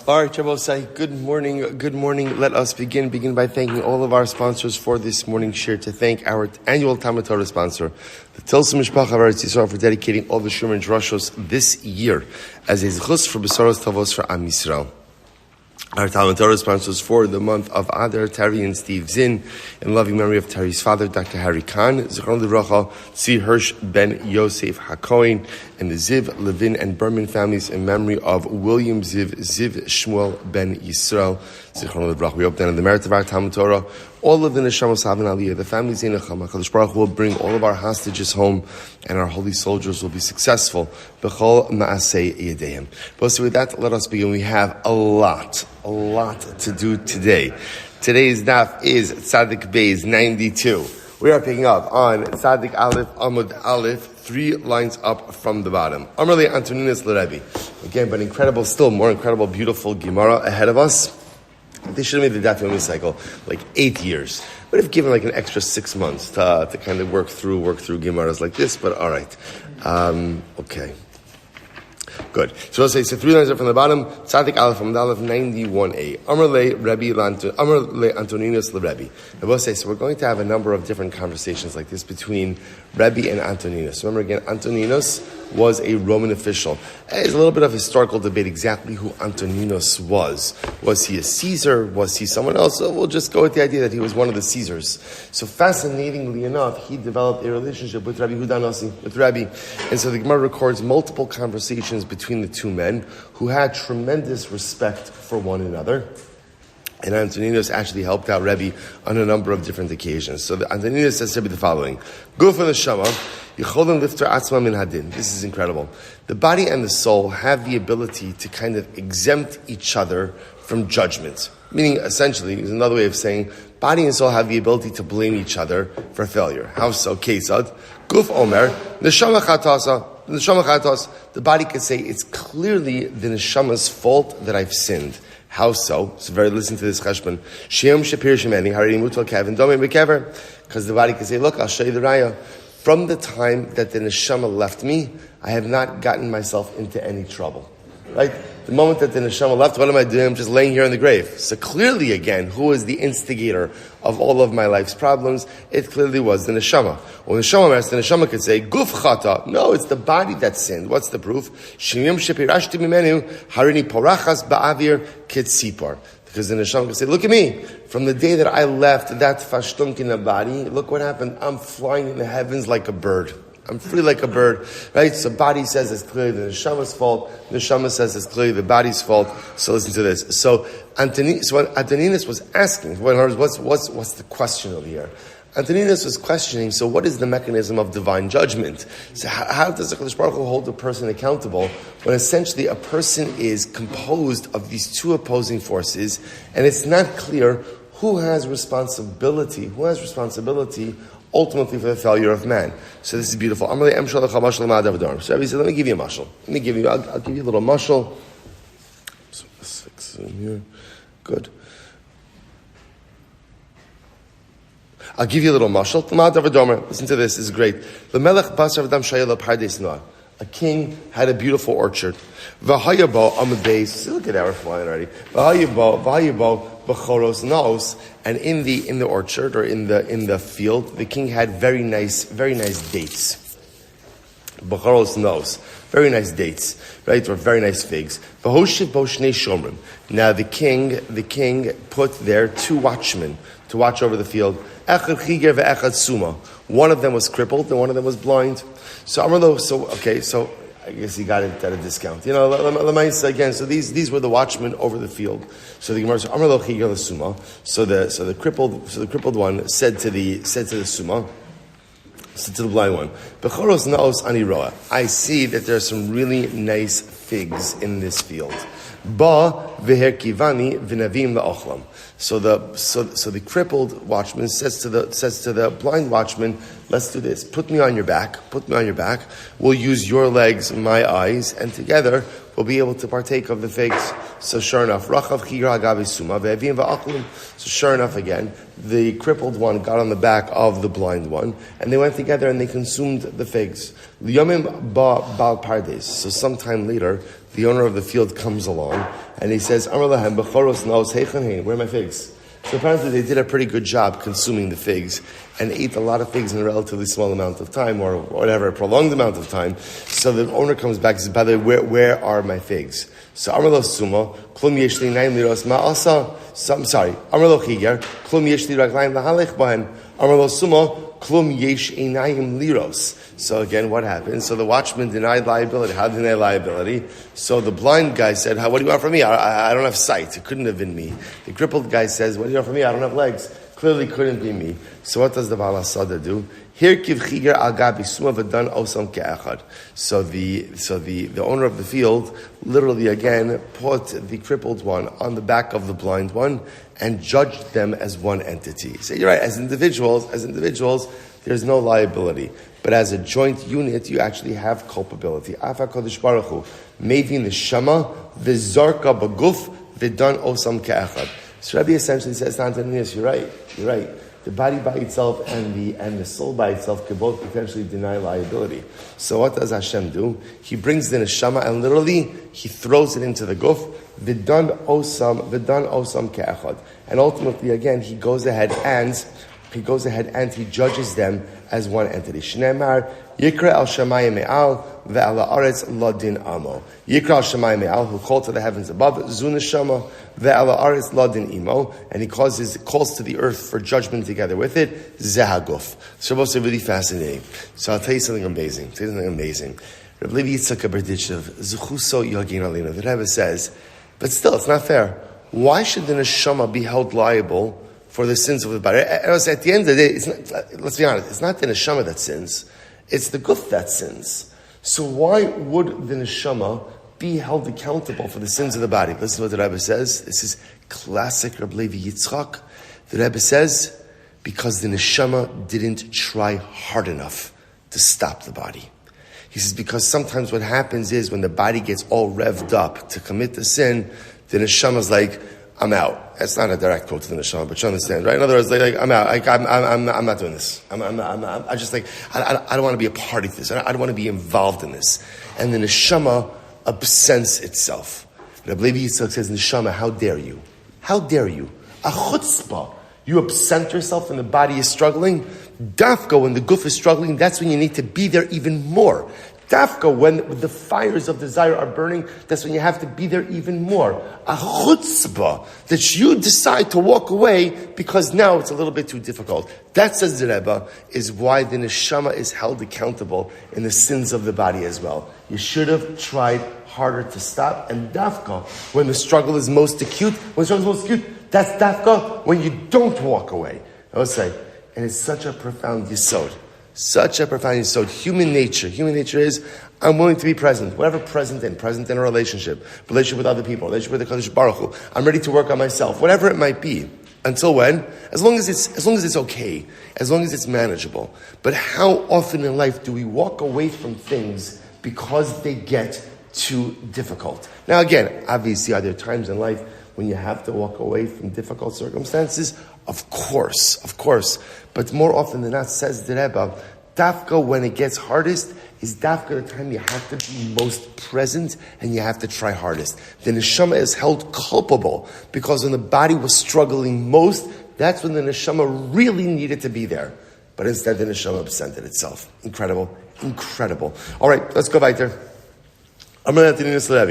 All right, Shabbosai, good morning, good morning. Let us begin by thanking all of our sponsors for this morning's share, to thank our annual TALMUD TORAH sponsor, the Tilson Family of Yisroel, for dedicating all the Shumer and Roshos this year as a zechus for besuros tovos for Am Yisroel. Our TALMUD TORAH sponsors for the month of Adar, Teri and Czinn, in loving memory of Teri's father, Dr. Harry Kahn, Tzvi, Hersch, Ben Yosef, HaKohen, and the Ziv, Lavine, and Behrman families in memory of Willian Ziv, Zev Shmuel, Ben Yisroel. We hope that in the merit of our TALMUD TORAH, all of the neshamos have an aliyah, the families in Nechama, HaKadosh Baruch Hu will bring all of our hostages home, and our holy soldiers will be successful. B'chol ma'asei yedeim. But so with that, let us begin. We have a lot to do today. Today's daf is Tzadik Beis 92. We are picking up on Tzadik Aleph, Amud Aleph, 3 lines up from the bottom. Amarle Antoninus L'Rebbe. Again, but incredible, still more incredible, beautiful Gemara ahead of us. They should have made the Daf Yomi cycle like 8 years. But if given like an extra 6 months to kind of work through Gemaras like this, but all right. Okay. Good. So let's say, 3 lines up from the bottom, Tzadik Aleph from Aleph 91a. Amarle Antoninus L'Rebbe. I will say, so we're going to have a number of different conversations like this between Rebbe and Antoninus. Remember again, Antoninus was a Roman official. There's a little bit of historical debate exactly who Antoninus was. Was he a Caesar? Was he someone else? So we'll just go with the idea that he was one of the Caesars. So fascinatingly enough, he developed a relationship with Rabbi Hudanasi, with Rabbi. And so the Gemara records multiple conversations between the two men who had tremendous respect for one another. And Antoninus actually helped out Rebbe on a number of different occasions. So Antoninus says to Rebbe the following: Guf neshama yicholim lifter atzma min hadin. This is incredible. The body and the soul have the ability to kind of exempt each other from judgment. Meaning, essentially, is another way of saying, body and soul have the ability to blame each other for failure. How so? Kesad Guf Omer neshama chatasa. The body could say, it's clearly the neshama's fault that I've sinned. How so? So listen to this cheshbon. Shem shapir shemeni harini mutal kevin domei bekever. Because the body can say, look, I'll show you the raya. From the time that the neshama left me, I have not gotten myself into any trouble. Right? The moment that the neshama left, what am I doing? I'm just laying here in the grave. So clearly, again, who is the instigator of all of my life's problems? It clearly was the neshama. When the neshama could say, Guf chata. No, it's the body that sinned. What's the proof? Shemim shepirashti mimenu harini porachas ba'avir kitzipar. Because the neshama could say, look at me. From the day that I left that fashtunk in the body, look what happened. I'm flying in the heavens like a bird. I'm free like a bird, right? So body says it's clearly the neshama's fault. Neshama says it's clearly the body's fault. So listen to this. So Antoninus was asking, what's the question over here? Antoninus was questioning, so what is the mechanism of divine judgment? So how does the HaKodesh Baruch Hu hold a person accountable when essentially a person is composed of these two opposing forces, and it's not clear who has responsibility ultimately for the failure of man. So this is beautiful. So Rabbi said, let me give you a mashal. I'll give you a little mashal. So 6 in here. Good. I'll give you a little mashal. Listen to this. This is great. A king had a beautiful orchard. V'hayabo on the base. Look at our flying already. V'hayabo b'choros naos. And in the orchard or in the field, the king had very nice dates. B'choros naos. Very nice dates, right? Or very nice figs. V'hoshiv bo shnei shomrim. Now the king put there 2 watchmen to watch over the field. Echad chiger ve'echad suma. One of them was crippled and one of them was blind. So I guess he got it at a discount. You know, again, so these were the watchmen over the field. So the Gemara said, Amarlo chiger suma. So the crippled one said to the suma, said to the blind one, Bechoros naos ani roa. I see that there are some really nice figs in this field. Ba veherkivani v'navim la'ochlam. So the crippled watchman says to the blind watchman, let's do this. Put me on your back. We'll use your legs, my eyes, and together we'll be able to partake of the figs. So sure enough, Rachav Chigra Agavi Suma Ve'evim Va'achlim. So sure enough, again, the crippled one got on the back of the blind one, and they went together and they consumed the figs. Yomim Ba Bal Pardes. So sometime later, the owner of the field comes along, and he says, Amar lahem bechoros naos heichen hein, where are my figs? So apparently they did a pretty good job consuming the figs and ate a lot of figs in a relatively small amount of time, or whatever, a prolonged amount of time. So the owner comes back and says, by the way, where are my figs? So Amar lo sumo, klum yesh li naim liros ma'asa, I'm sorry, Amar lo chiger, klum yesh li raglayim lahalech bahen, Amar lo sumo, klum yesh einayim liros. So again, what happened? So the watchman denied liability. How deny liability? So the blind guy said, what do you want from me? I don't have sight. It couldn't have been me. The crippled guy says, what do you want from me? I don't have legs. Clearly couldn't be me. So what does the Baal HaSada do? Here kiv chiger al gabi suma v'dan osam ke'echad. So the owner of the field literally again put the crippled one on the back of the blind one and judged them as one entity. So you're right, as individuals, there's no liability. But as a joint unit, you actually have culpability. Afa Kodesh Baruch Hu, Mevin Neshama, V'zarka B'guf, V'dan Osam Ke'echad. So Rabbi essentially says to Antonius, you're right. The body by itself and the soul by itself can both potentially deny liability. So what does Hashem do? He brings the Neshama and literally he throws it into the guf, V'dan Osam Ke'echad. And ultimately, again, he goes ahead and he judges them as one entity. Shneimar Yikra al Shamayim Me'al ve'ala Aretz Ladin Amo. Yikra al Shamayim Me'al, who called to the heavens above, Zunashama ve'ala Aretz Ladin Imo, and he calls to the earth for judgment together with it. Zehaguf. So both are really fascinating. So I'll tell you something amazing. Rabbi Yitzchak Berditchev, Zechuso Yagin Alina. The Rebbe says, but still, it's not fair. Why should the neshama be held liable for the sins of the body? At the end of the day, let's be honest, it's not the neshama that sins, it's the guf that sins. So why would the neshama be held accountable for the sins of the body? Listen to what the Rebbe says. This is classic Rabbi Yitzchak. The Rebbe says, because the neshama didn't try hard enough to stop the body. He says, because sometimes what happens is when the body gets all revved up to commit the sin, the neshama's like, I'm out. That's not a direct quote to the neshama, but you understand, right? In other words, like I'm out. I'm not doing this. I don't want to be a party to this. I don't want to be involved in this. And the neshama absents itself. Rabbi Yitzchak says, neshama, how dare you? How dare you? A chutzpah. You absent yourself and the body is struggling. Dafka, when the guf is struggling, that's when you need to be there even more. Dafka, when the fires of desire are burning, that's when you have to be there even more. A chutzpah, that you decide to walk away because now it's a little bit too difficult. That, says the Rebbe, is why the neshama is held accountable in the sins of the body as well. You should have tried harder to stop. And dafka, when the struggle is most acute, that's dafka when you don't walk away. I would say, and it's such a profound yesod. Such a profound yesod. Human nature is, I'm willing to be present. Whatever present in a relationship with other people, relationship with the Kadosh Baruch Hu. I'm ready to work on myself. Whatever it might be. Until when? As long as it's okay. As long as it's manageable. But how often in life do we walk away from things because they get too difficult? Now again, obviously, are there times in life when you have to walk away from difficult circumstances? Of course. But more often than not, says the Rebbe, dafka, when it gets hardest, is dafka the time you have to be most present and you have to try hardest. The neshama is held culpable because when the body was struggling most, that's when the neshama really needed to be there. But instead the neshama absented itself. Incredible. All right, let's go weiter. Antoninus said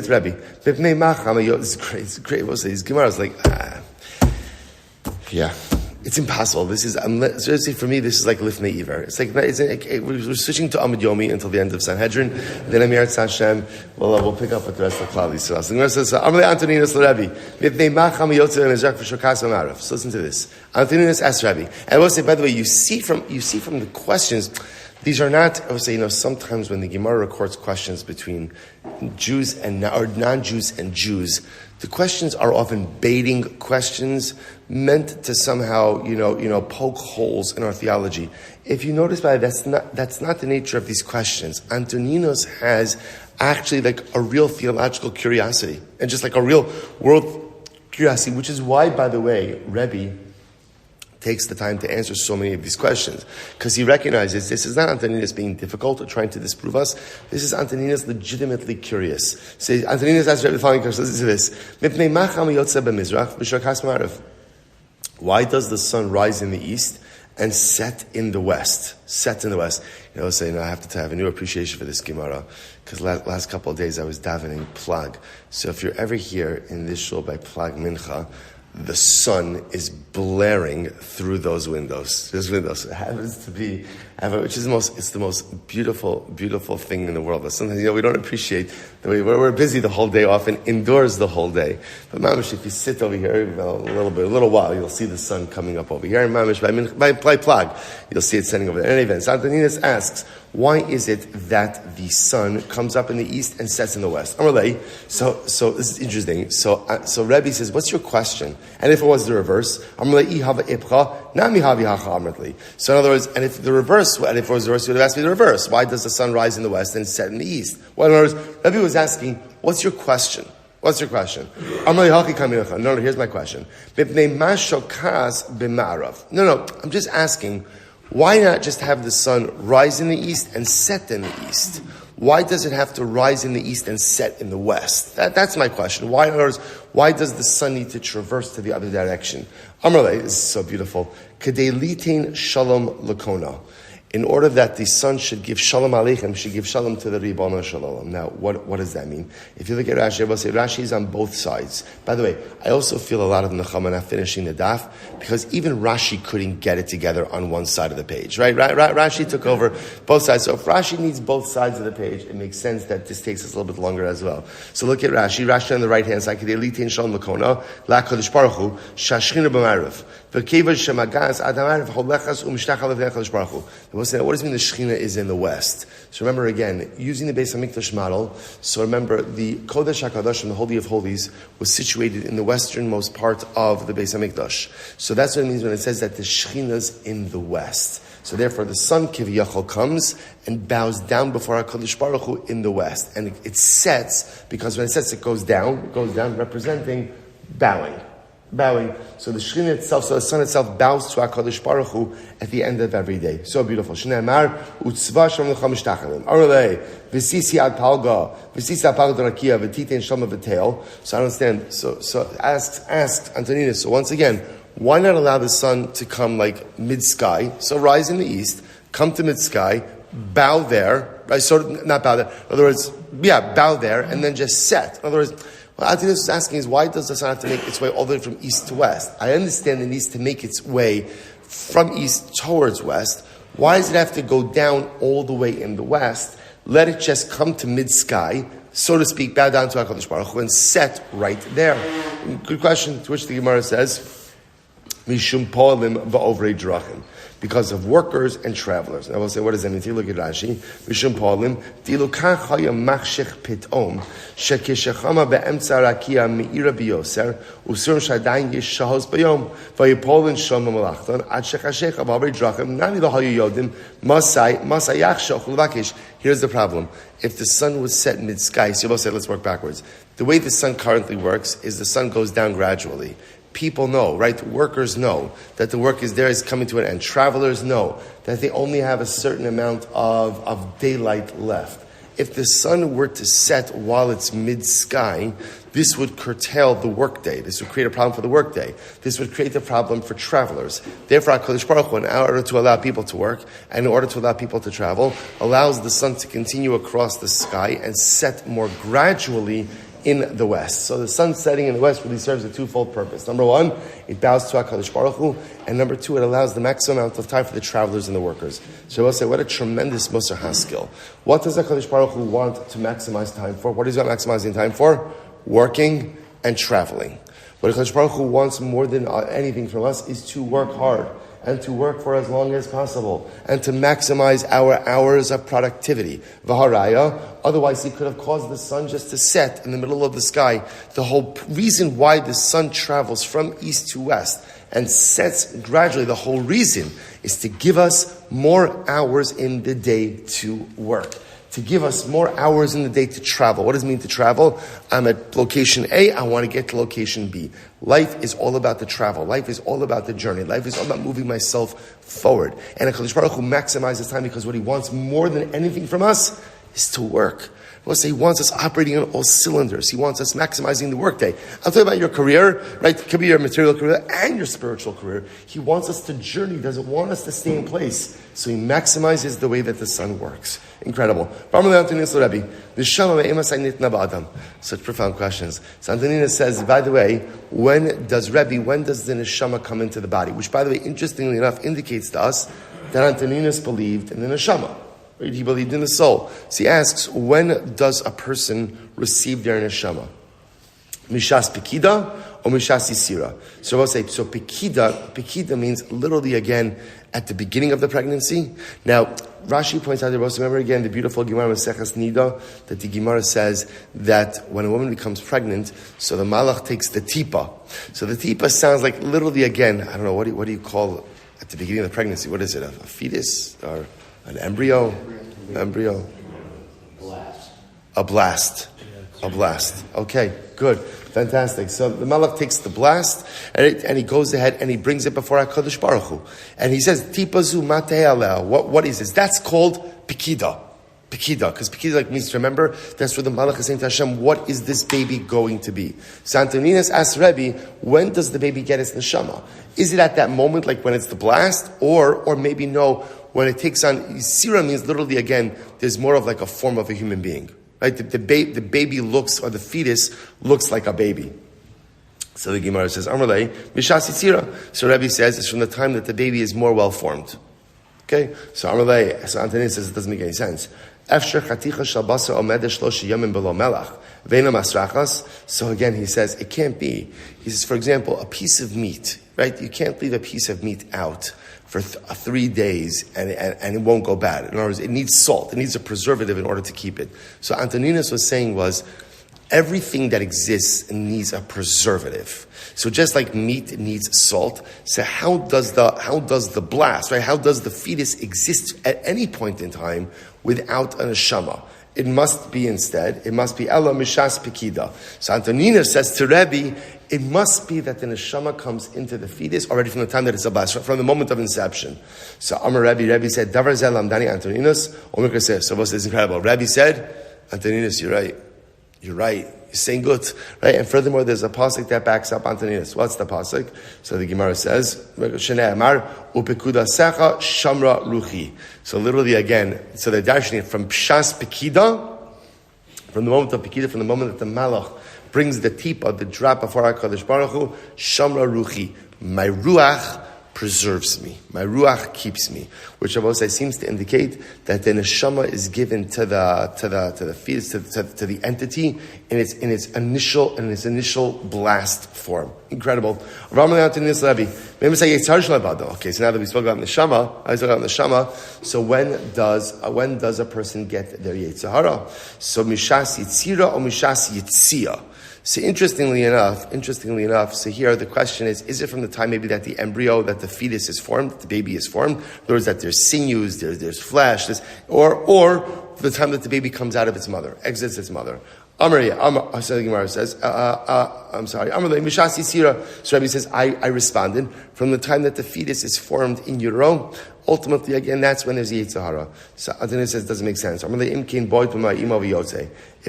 to Rabbi, it's great. His Gemara is like, yeah, it's impossible. This is, seriously, for me, this is like lifnei iver. It's like, we're switching to Amud Yomi until the end of Sanhedrin. Then Am Yisroel Hashem, we'll pick up with the rest of Klal Yisrael. So the Gemara says, Antoninus Rabbi, so listen to this. Antoninus asked Rabbi, and I will say, by the way, you see from the questions, these are not, I would say, sometimes when the Gemara records questions between Jews or non-Jews and Jews, the questions are often baiting questions meant to somehow, poke holes in our theology. If you notice, that's not the nature of these questions. Antoninos has actually like a real theological curiosity and just like a real world curiosity, which is why, by the way, Rebbe takes the time to answer so many of these questions, because he recognizes this is not Antoninus being difficult or trying to disprove us. This is Antoninus legitimately curious. So Antoninus asks the following question. Listen to this. Why does the sun rise in the east and set in the west? Set in the west. I have to have a new appreciation for this Gemara, because last couple of days I was davening Plag. So if you're ever here in this shul by Plag Mincha, the sun is blaring through those windows. It happens to be, which is the most beautiful, beautiful thing in the world. But sometimes, we don't appreciate the way we're busy the whole day, often indoors the whole day. But mamish, if you sit over here a little while, you'll see the sun coming up over here. And mamish, by Plag, you'll see it setting over there. In any event, Antoninus asks, why is it that the sun comes up in the east and sets in the west? So this is interesting. So Rebbe says, what's your question? And if it was the reverse, so in other words, and if it was the reverse, you would have asked me the reverse. Why does the sun rise in the west and set in the east? Well, in other words, Rebbe was asking, what's your question? What's your question? No, here's my question. No, I'm just asking, why not just have the sun rise in the east and set in the east? Why does it have to rise in the east and set in the west? That's my question. Why does the sun need to traverse to the other direction? Amrle, this is so beautiful. Kedei litain shalom lakona. In order that the sun should give shalom aleichem, should give shalom to the Ribono Shalom. Now, what does that mean? If you look at Rashi, everybody say Rashi is on both sides. By the way, I also feel a lot of nechama not finishing the daf, because even Rashi couldn't get it together on one side of the page, right? Rashi took over both sides. So if Rashi needs both sides of the page, it makes sense that this takes us a little bit longer as well. So look at Rashi. Rashi on the right hand side, Kedei litain shalom lakona, la kodesh baruch hu, shashchina b'marav. What does it mean the Shechina is in the west? So remember again, using the Beis HaMikdash model, so remember the Kodesh HaKadosh and the Holy of Holies was situated in the westernmost part of the Beis HaMikdash. So that's what it means when it says that the Shechina is in the west. So therefore the sun Kiviyachol comes and bows down before HaKadosh Baruch Hu in the west. And it sets, because when it sets it goes down representing bowing. So the Shechina itself, so the sun itself bows to HaKadosh Baruch Hu at the end of every day. So beautiful. Shneimar utzva shalom l'cha mishtachavim. Arulei v'sisi ad palga d'rakia v'titein shalom v'teil. So I don't understand. So ask Antoninus. So once again, why not allow the sun to come like mid-sky? So rise in the east, come to mid-sky, bow there, right? So not bow there. In other words, bow there and then just set. In other words, what Antoninus is asking is, why does the sun have to make its way all the way from east to west? I understand it needs to make its way from east towards west. Why does it have to go down all the way in the west? Let it just come to mid-sky, so to speak, bow down to HaKadosh Baruch Hu and set right there. Good question, to which the Gemara says, Mishum po'alim va'ovrei drachim. Because of workers and travelers. And I will say, what does that mean? Take a look at Rashi. Mishum po'alim, dilukach haya machshech pitom, shekeshechama be'emtza rakia me'ira biyoser, usurim shadayin yesh shahos bayom, vayipolin shoma malachton, ad shechashecha v'ovrei drachim, nani lo hayu yodim, masayach shoch l'vakish. Here's the problem. If the sun was set mid-sky, so you both said, let's work backwards. The way the sun currently works is the sun goes down gradually. People know, right? Workers know that the work is coming to an end. Travelers know that they only have a certain amount of daylight left. If the sun were to set while it's mid-sky, this would curtail the workday. This would create a problem for the workday. This would create a problem for travelers. Therefore, HaKadosh Baruch Hu, in order to allow people to work and in order to allow people to travel, allows the sun to continue across the sky and set more gradually in the west. So the sun setting in the west really serves a twofold purpose. Number one, it bows to HaKadosh Baruch Hu, and number two, it allows the maximum amount of time for the travelers and the workers. So I will say, what a tremendous Musar Haskell. What does HaKadosh Baruch Hu want to maximize time for? What is he maximizing time for? Working and traveling. What HaKadosh Baruch Hu wants more than anything from us is to work hard and to work for as long as possible, and to maximize our hours of productivity. V'haraya, otherwise he could have caused the sun just to set in the middle of the sky. The whole reason why the sun travels from east to west and sets gradually, the whole reason is to give us more hours in the day to work. to give us more hours in the day to travel. What does it mean to travel? I'm at location A, I want to get to location B. Life is all about the travel. Life is all about the journey. Life is all about moving myself forward. And HaKadosh Baruch Hu maximizes time because what he wants more than anything from us is to work. He wants us operating on all cylinders. He wants us maximizing the workday. I'll tell you about your career, right? It could be your material career and your spiritual career. He wants us to journey. He doesn't want us to stay in place. So he maximizes the way that the sun works. Incredible. Such profound questions. So Antonina says, by the way, when does the neshama come into the body? Which, by the way, interestingly enough, indicates to us that Antoninus believed in the neshama. Right? He believed in the soul. So he asks, when does a person receive their neshama? Mishas Pekida or Mishas Yisira? So I'll say, so Pekida means literally again at the beginning of the pregnancy. Now, Rashi points out, remember again the beautiful Gemara Maseches Nida, that the Gemara says that when a woman becomes pregnant, so the Malach takes the tipa. So the tipa sounds like literally again, I don't know, what do you call at the beginning of the pregnancy? What is it, a fetus or an embryo? Embryo. A blast. Okay, good. Fantastic. So the Malach takes the blast and he goes ahead and he brings it before HaKadosh Baruch Hu. And he says, Tipazu matei aleh. What is this? That's called Pekida. Because Pekida means to remember. That's where the Malach is saying to Hashem, what is this baby going to be? So Antoninus asks Rebbe, when does the baby get its neshama? Is it at that moment, like when it's the blast? Or maybe no, when it takes on, Yisira means literally again, there's more of like a form of a human being. Right? The baby looks, or the fetus looks like a baby. So the Gemara says, Amarlei, Mishas Yitzira. So Rebbe says, it's from the time that the baby is more well formed. Okay? So Amarlei, so Antonin says it doesn't make any sense. Efsher chaticha shel basar omed shlosh yomim below melach. Ve'ena masrachas. So again, he says, it can't be. He says, for example, a piece of meat, right? You can't leave a piece of meat out for 3 days and it won't go bad. In other words, it needs salt. It needs a preservative in order to keep it. So Antoninus was saying was, everything that exists needs a preservative. So just like meat needs salt, so how does the blast, right? How does the fetus exist at any point in time without an neshama? It must be Ella Mishas Pekida. So Antoninus says to Rebbe, it must be that the neshama comes into the fetus already from the time that it's a blast, from the moment of inception. So Amar Rebbe said, Davar Zel Amdani Antoninus, Omikra says, so this is incredible. Rebbe said, Antoninus, you're right. You're saying good, right? And furthermore, there's a pasuk that backs up Antoninus. What's the pasuk? So the Gemara says, Shnei Amar upekuda secha shamra ruchi. So literally again, so they're dashing it from pshas pekida, from the moment of pekida, from the moment that the malach brings the tipa, the drop before HaKadosh Baruch Hu, shamra ruchi. My ruach preserves me. My ruach keeps me, which I will say seems to indicate that the neshama is given to the fetus, to the entity in its initial blast form. Incredible. Okay, so now that we spoke about neshama, so when does a person get their Yetzer Hara? So mishas yitzira or mishas yitzia? So interestingly enough, so here the question is it from the time maybe that the embryo, that the fetus is formed, that the baby is formed, in other words, that there's sinews, there's flesh, or the time that the baby comes out of its mother, exits its mother. So the Gemara says, Mishas Yisira. So Rabbi says, I responded, from the time that the fetus is formed in utero, ultimately, again, that's when there's Yetzer Hara. So Adonai says, it doesn't make sense. If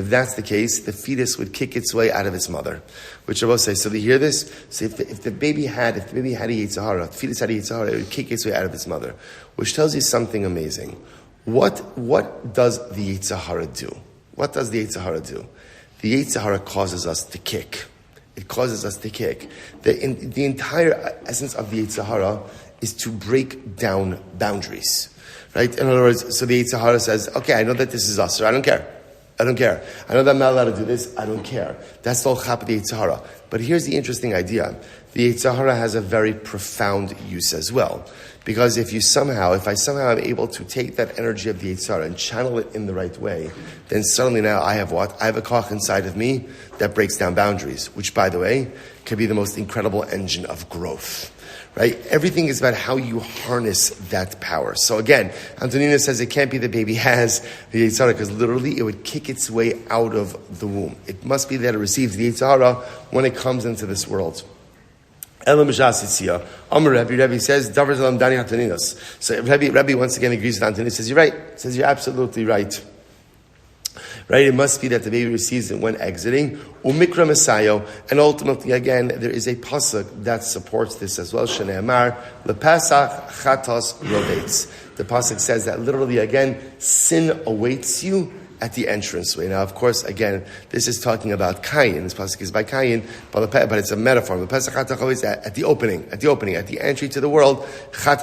that's the case, the fetus would kick its way out of its mother. Which I will say, so they hear this? So if the baby had a Yetzer Hara, the fetus had a Yetzer Hara, it would kick its way out of its mother. Which tells you something amazing. What does the Yetzer Hara do? What does the Yetzer Hara do? The Yetzer Hara causes us to kick. It causes us to kick. The entire essence of the Yetzer Hara is to break down boundaries. Right? In other words, so the Yetzer Hara says, okay, I know that this is us, so I don't care. I know that I'm not allowed to do this, I don't care. That's the whole chap of the Yetzer Hara. But here's the interesting idea. The Yetzer Hara has a very profound use as well. Because if I somehow am able to take that energy of the Yetzer Hara and channel it in the right way, then suddenly now I have what? I have a koch inside of me that breaks down boundaries, which, by the way, can be the most incredible engine of growth. Right? Everything is about how you harness that power. So again, Antonina says it can't be the baby has the Yetzer Hara, because literally it would kick its way out of the womb. It must be that it receives the Yetzer Hara when it comes into this world. Rabbi says, so Rabbi once again agrees with Antonina, says, you're right. Says, you're absolutely right. Right? It must be that the baby receives it when exiting. Umikra Messiah. And ultimately, again, there is a pasuk that supports this as well. Shene'emar, lepasach chatos rovetz. The pasuk says that literally, again, sin awaits you at the entranceway. Now, of course, again, this is talking about Cain. This pasuk is by Cain, but it's a metaphor. At the opening, at the entry to the world,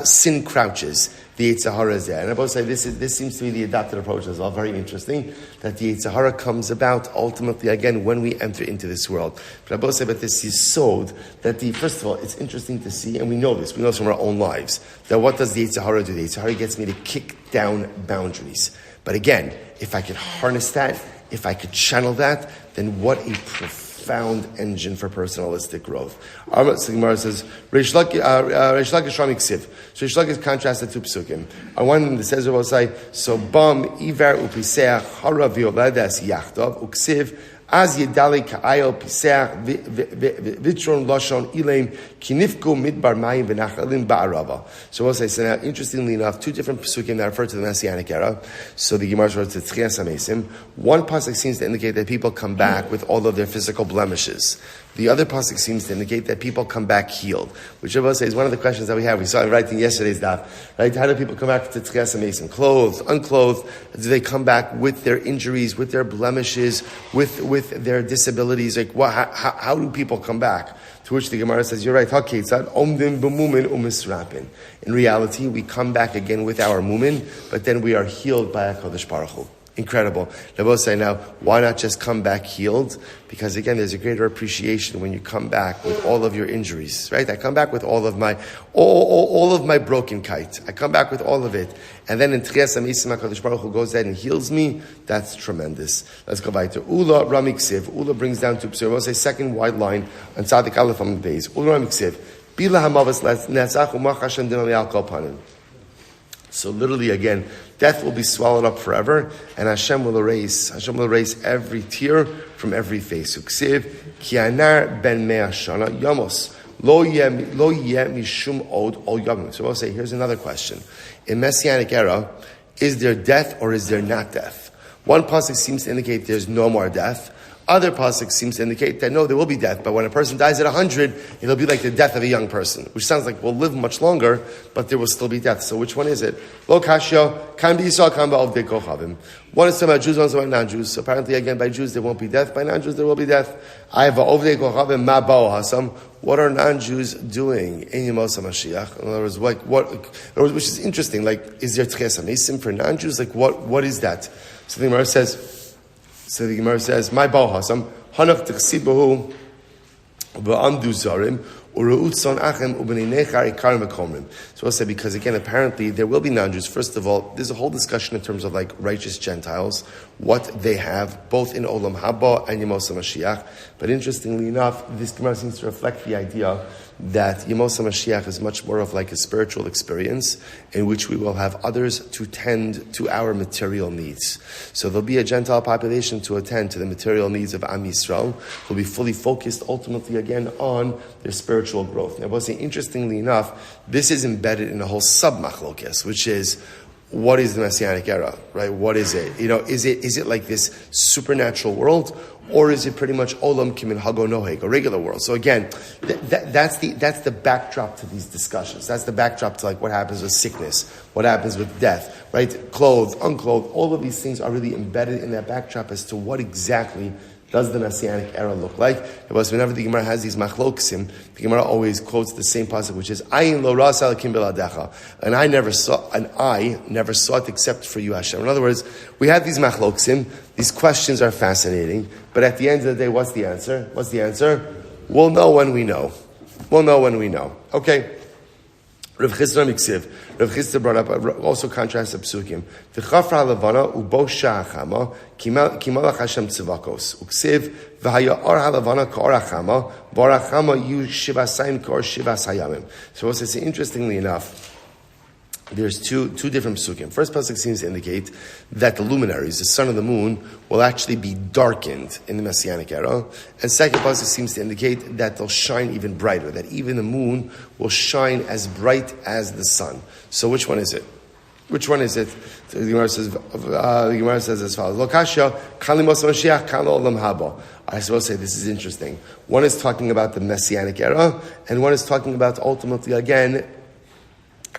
sin crouches. The Yetzer Hara is there. And I both say this seems to be the adopted approach as well. Very interesting that the Yetzer Hara comes about ultimately, again, when we enter into this world. But I both say about this yisod, that first of all, it's interesting to see, and we know this from our own lives, that what does the Yetzer Hara do? The Yetzer Hara gets me to kick down boundaries. But again, if I could harness that, if I could channel that, then what a profound engine for personalistic growth. So Gemara says, Reish Lakish Ramik Siv. So Reish Lakish contrasted two psukim. On one that says, so bam iver upiseach hara violedes yachdav uksiv az yedali ka'ayel piseach vitron lashon ilaim kinifku midbar mayim v'nachalim ba'arava. So now, interestingly enough, two different psukim that refer to the Messianic era. So the Gemara refers to Tchias HaMesim. One pasuk seems to indicate that people come back with all of their physical blemishes. The other pasuk seems to indicate that people come back healed, which I will say is one of the questions that we have. We saw it right in yesterday's daf. Right? How do people come back to Tzchias HaMesim? Clothed, unclothed? Do they come back with their injuries, with their blemishes, with their disabilities? Like, how do people come back? To which the Gemara says, you're right, in reality, we come back again with our mumin, but then we are healed by HaKadosh Baruch Hu. Incredible. They both say now, why not just come back healed? Because again, there's a greater appreciation when you come back with all of your injuries, right? I come back with all of my broken kite. I come back with all of it. And then in Tchias HaMesim, HaKadosh Baruch Hu goes there and heals me. That's tremendous. Let's go back to Ula Ramiksiv. Ula brings down to Psir. We'll say second wide line on Tzadik Aleph on the base. Ula Ramiksiv. Bila Hamavas Netzach Umach Hashem Din Al Panim. So literally, again, death will be swallowed up forever, and Hashem will erase every tear from every face. Uksiv, Kianar ben mea shana yamos, lo yeh mishum od ol yomim. So I'll say, here's another question. In Messianic era, is there death or is there not death? One pasuk seems to indicate there's no more death. Other pasuk seems to indicate that no, there will be death, but when a person dies at 100, it'll be like the death of a young person, which sounds like we'll live much longer, but there will still be death. So which one is it? Lo kashya, kan b'Yisrael, kan ba'ovdei kochavim. One is talking about Jews, one is talking about non-Jews. So apparently, again, by Jews there won't be death, by non-Jews there will be death. I have ba'ovdei kochavim ma ba'o hasam. What are non-Jews doing in Yemos HaMashiach? In other words, which is interesting. Like, is there Tchias HaMesim for non-Jews? Like, what is that? So the Gemara says, my Bauhasam, Hanach Tichsibahu, Ba'amdu Zarim, Uru'utson Achem, Ubeninechar Ikar Mekomrim. So I'll say, because again, apparently there will be non-Jews. First of all, there's a whole discussion in terms of like righteous Gentiles, what they have, both in Olam Haba and Yemos HaMashiach. But interestingly enough, this Gemara seems to reflect the idea that Yemos HaMashiach is much more of like a spiritual experience in which we will have others to tend to our material needs. So there'll be a Gentile population to attend to the material needs of Am Yisroel, who'll be fully focused ultimately again on their spiritual growth. Now, interestingly enough, this is embedded in a whole sub-machlokes, which is, what is the Messianic era, right? What is it? Is it like this supernatural world, or is it pretty much olam kimin hago noheg, a regular world? So again, that's the backdrop to these discussions. That's the backdrop to like what happens with sickness, what happens with death, right? Clothed, unclothed, all of these things are really embedded in that backdrop as to what exactly does the Messianic era look like? Because whenever the Gemara has these machloksim, the Gemara always quotes the same passage, which is "Ayin lo rasa alakim beladecha," and I never saw it except for you, Hashem. In other words, we have these machloksim. These questions are fascinating, but at the end of the day, what's the answer? What's the answer? We'll know when we know. We'll know when we know. Okay. Rav Chisda brought up also contrast of psukim. The chafra halavana ubo sha'achama kimalach Hashem tzivakos uksiv v'haya or halavana ka'or achama bar achama yu shivasayim ka'or shivas hayamim. So it's interestingly enough, there's two different psukim. First pasuk seems to indicate that the luminaries, the sun and the moon, will actually be darkened in the Messianic era. And second pasuk seems to indicate that they'll shine even brighter, that even the moon will shine as bright as the sun. So which one is it? Which one is it? The Gemara says as follows: Lokasha kalimos Mashiach kalo olam haba. I suppose say this is interesting. One is talking about the Messianic era, and one is talking about ultimately again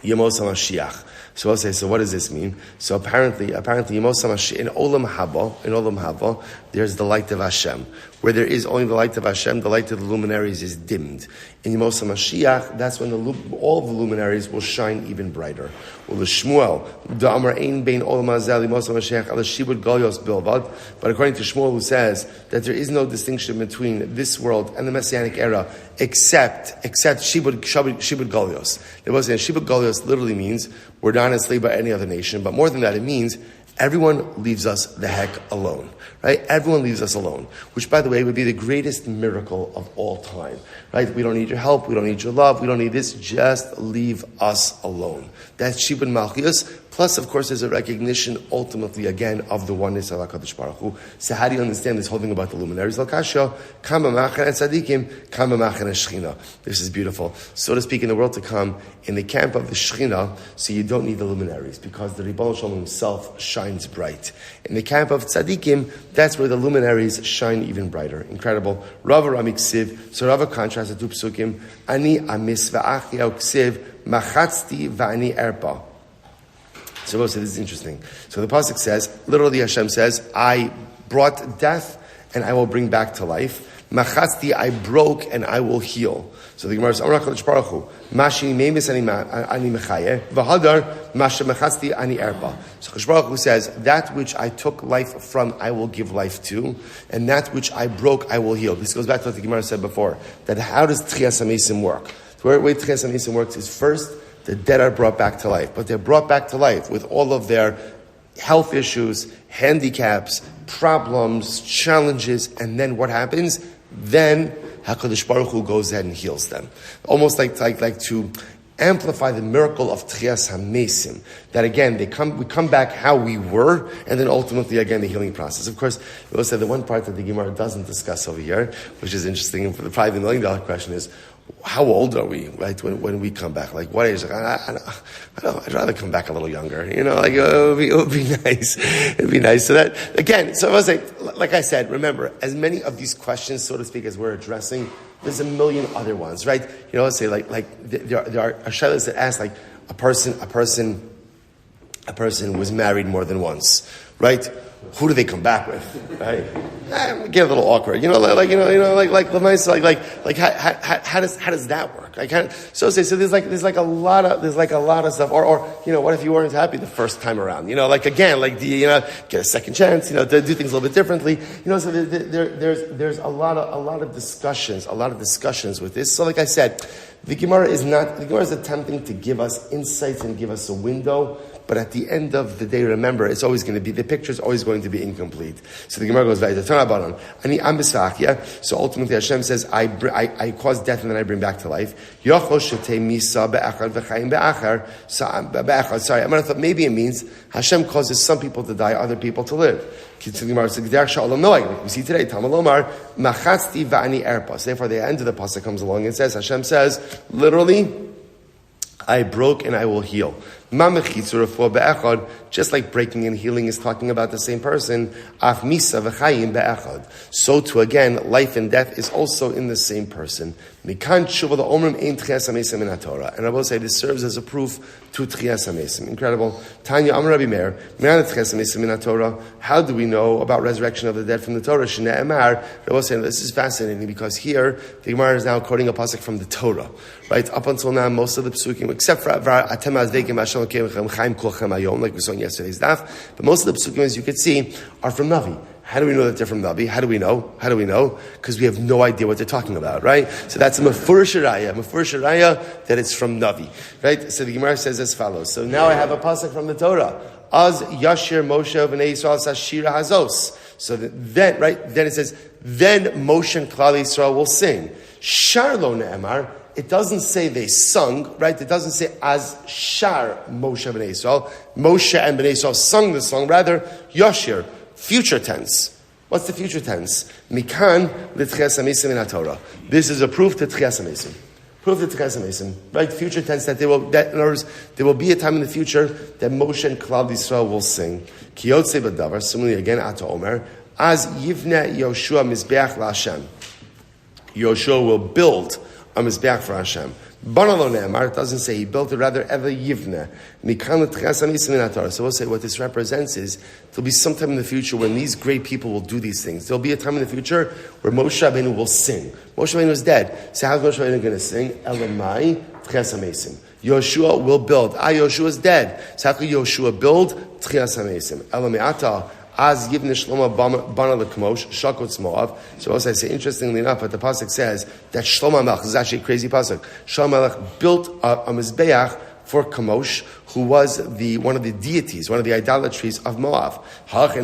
Yemos HaMashiach. So I'll say, so what does this mean? So apparently Yemos HaMashiach, in Olam Haba, there's the light of Hashem. Where there is only the light of Hashem, the light of the luminaries is dimmed. In Yemos HaMashiach, that's when all of the luminaries will shine even brighter. Well, the Shmuel, the Amar Ein Bein Olam Hazel Yemos HaMashiach Ala Shibud Golios Bilvad. But according to Shmuel, who says that there is no distinction between this world and the Messianic era, except Shibud Golios. It was Shibud Golios literally means we're not enslaved by any other nation, but more than that, it means everyone leaves us the heck alone, right? Everyone leaves us alone, which, by the way, would be the greatest miracle of all time, right? We don't need your help, we don't need your love, we don't need this, just leave us alone. That's Shibud Malchus. Plus, of course, there's a recognition, ultimately, again, of the oneness of HaKadosh Baruch Hu. So how do you understand this whole thing about the luminaries? L'kasha, kama ma'achen tzadikim, kama ma'achen Shechina. This is beautiful. So to speak, in the world to come, in the camp of the Shechina, so you don't need the luminaries, because the Ribono Shel Olam himself shines bright. In the camp of tzadikim, that's where the luminaries shine even brighter. Incredible. Rava Ramik Siv, so Rava contrasts the two psukim, Ani amis va'achia uksiv, machatzti va'ani erpa. So this is interesting. So the pasuk says, literally Hashem says, I brought death and I will bring back to life. Machatzti, I broke and I will heal. So the Gemara says, Amar HaKadosh Baruch Hu, Mashi memis ani mechaye, v'hadar masha machatzti ani erba. So HaKadosh Baruch Hu says, that which I took life from, I will give life to, and that which I broke, I will heal. This goes back to what the Gemara said before, that how does Tchias HaMesim work? The way Tchias HaMesim works is first, the dead are brought back to life, but they're brought back to life with all of their health issues, handicaps, problems, challenges, and then what happens? Then HaKadosh Baruch Hu goes ahead and heals them. Almost like to amplify the miracle of Tchias HaMesim. That again, we come back how we were, and then ultimately again the healing process. Of course, we will say the one part that the Gemara doesn't discuss over here, which is interesting, and probably the $1 million question is, how old are we, right, when we come back? Like, what age? I'd rather come back a little younger, like, it would be nice. It'd be nice. So that, again, so I was like I said, remember, as many of these questions, so to speak, as we're addressing, there's a million other ones, right? Let's say, like there are shaylas that ask, like, a person was married more than once, right? Who do they come back with, right? Get a little awkward, how does that work? So there's a lot of stuff, or what if you weren't happy the first time around? Do you get a second chance? To do things a little bit differently? So there's a lot of discussions with this. So like I said, the Gemara is attempting to give us insights and give us a window. But at the end of the day, remember, it's always going to be, the picture is always going to be incomplete. So the Gemara goes, so ultimately Hashem says, I cause death and then I bring back to life. So sorry, I thought maybe it means Hashem causes some people to die, other people to live. We see today, so therefore the end of the pasuk comes along and says, Hashem says, literally, I broke and I will heal. Just like breaking and healing is talking about the same person, so too again, life and death is also in the same person. And I will say this serves as a proof to Tchias HaMesim. Incredible. Tanya Am Rabbi Meir, how do we know about resurrection of the dead from the Torah? I will say this is fascinating because here the Gemara is now quoting a pasuk from the Torah. Right? Up until now, most of the psukim, except for like we saw in yesterday's daf, but most of the psukim, as you can see, are from Navi. How do we know that they're from Navi? How do we know? Because we have no idea what they're talking about, right? So that's a mefurish raya that it's from Navi, right? So the Gemara says as follows. So now I have a pasuk from the Torah. Az Yashir Moshe v'nei Yisrael sashira hazos. So then it says, then Moshe and Klal Yisrael will sing. Sharlo ne'emar. It doesn't say they sung, right? It doesn't say as Shar Moshe b'nei Yisrael. Moshe and b'nei Yisrael sung the song. Rather, Yashir. Future tense. What's the future tense? Mikan l'tchias hamesim in HaTorah. This is a proof to tchias hamesim. Right? Future tense that in other words, there will be a time in the future that Moshe and Klal Yisrael will sing. Kiyotze b'davar. Similarly again, Ata Omer. As yivne Yoshua mizbeach la'Hashem. Yoshua will build a mizbeach for Hashem. Banalo ne'amar, it doesn't say he built it, rather ever yivne. So we'll say what this represents is there'll be some time in the future when these great people will do these things. There'll be a time in the future where Moshe Rabbeinu will sing. Moshe Rabbeinu is dead. So how's Moshe Rabbeinu going to sing? Elamai tchias hamesim. Yoshua will build. Yoshua is dead. So how could Yoshua build? Tchias hamesim. Elamai ata. As Yivne Shlomo Bana L'Kamosh Shakotz Moav. So also I say, interestingly enough, but the pasuk says that Shlomo Melech, this is actually a crazy pasuk. Shlomo Melech built a mizbeach for Kamosh, who was one of the deities, one of the idolatries of Moab. Does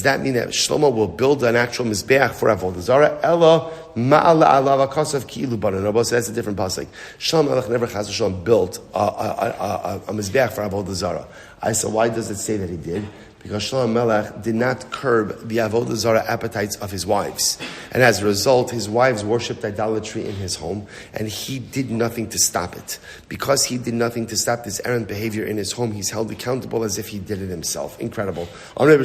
that mean that Shlomo will build an actual mizbeach for Avodah Zarah? Ella ma'ala alav akasav ki'ilu bana. So that's a different pasuk. Shlomo Melech never Chas v'Shalom built a mizbeach for Avodah Zarah. I said, why does it say that he did? Because Shlomo Melech did not curb the Avodah Zarah appetites of his wives. And as a result, his wives worshipped idolatry in his home, and he did nothing to stop it. Because he did nothing to stop this errant behavior in his home, he's held accountable as if he did it himself. Incredible. From where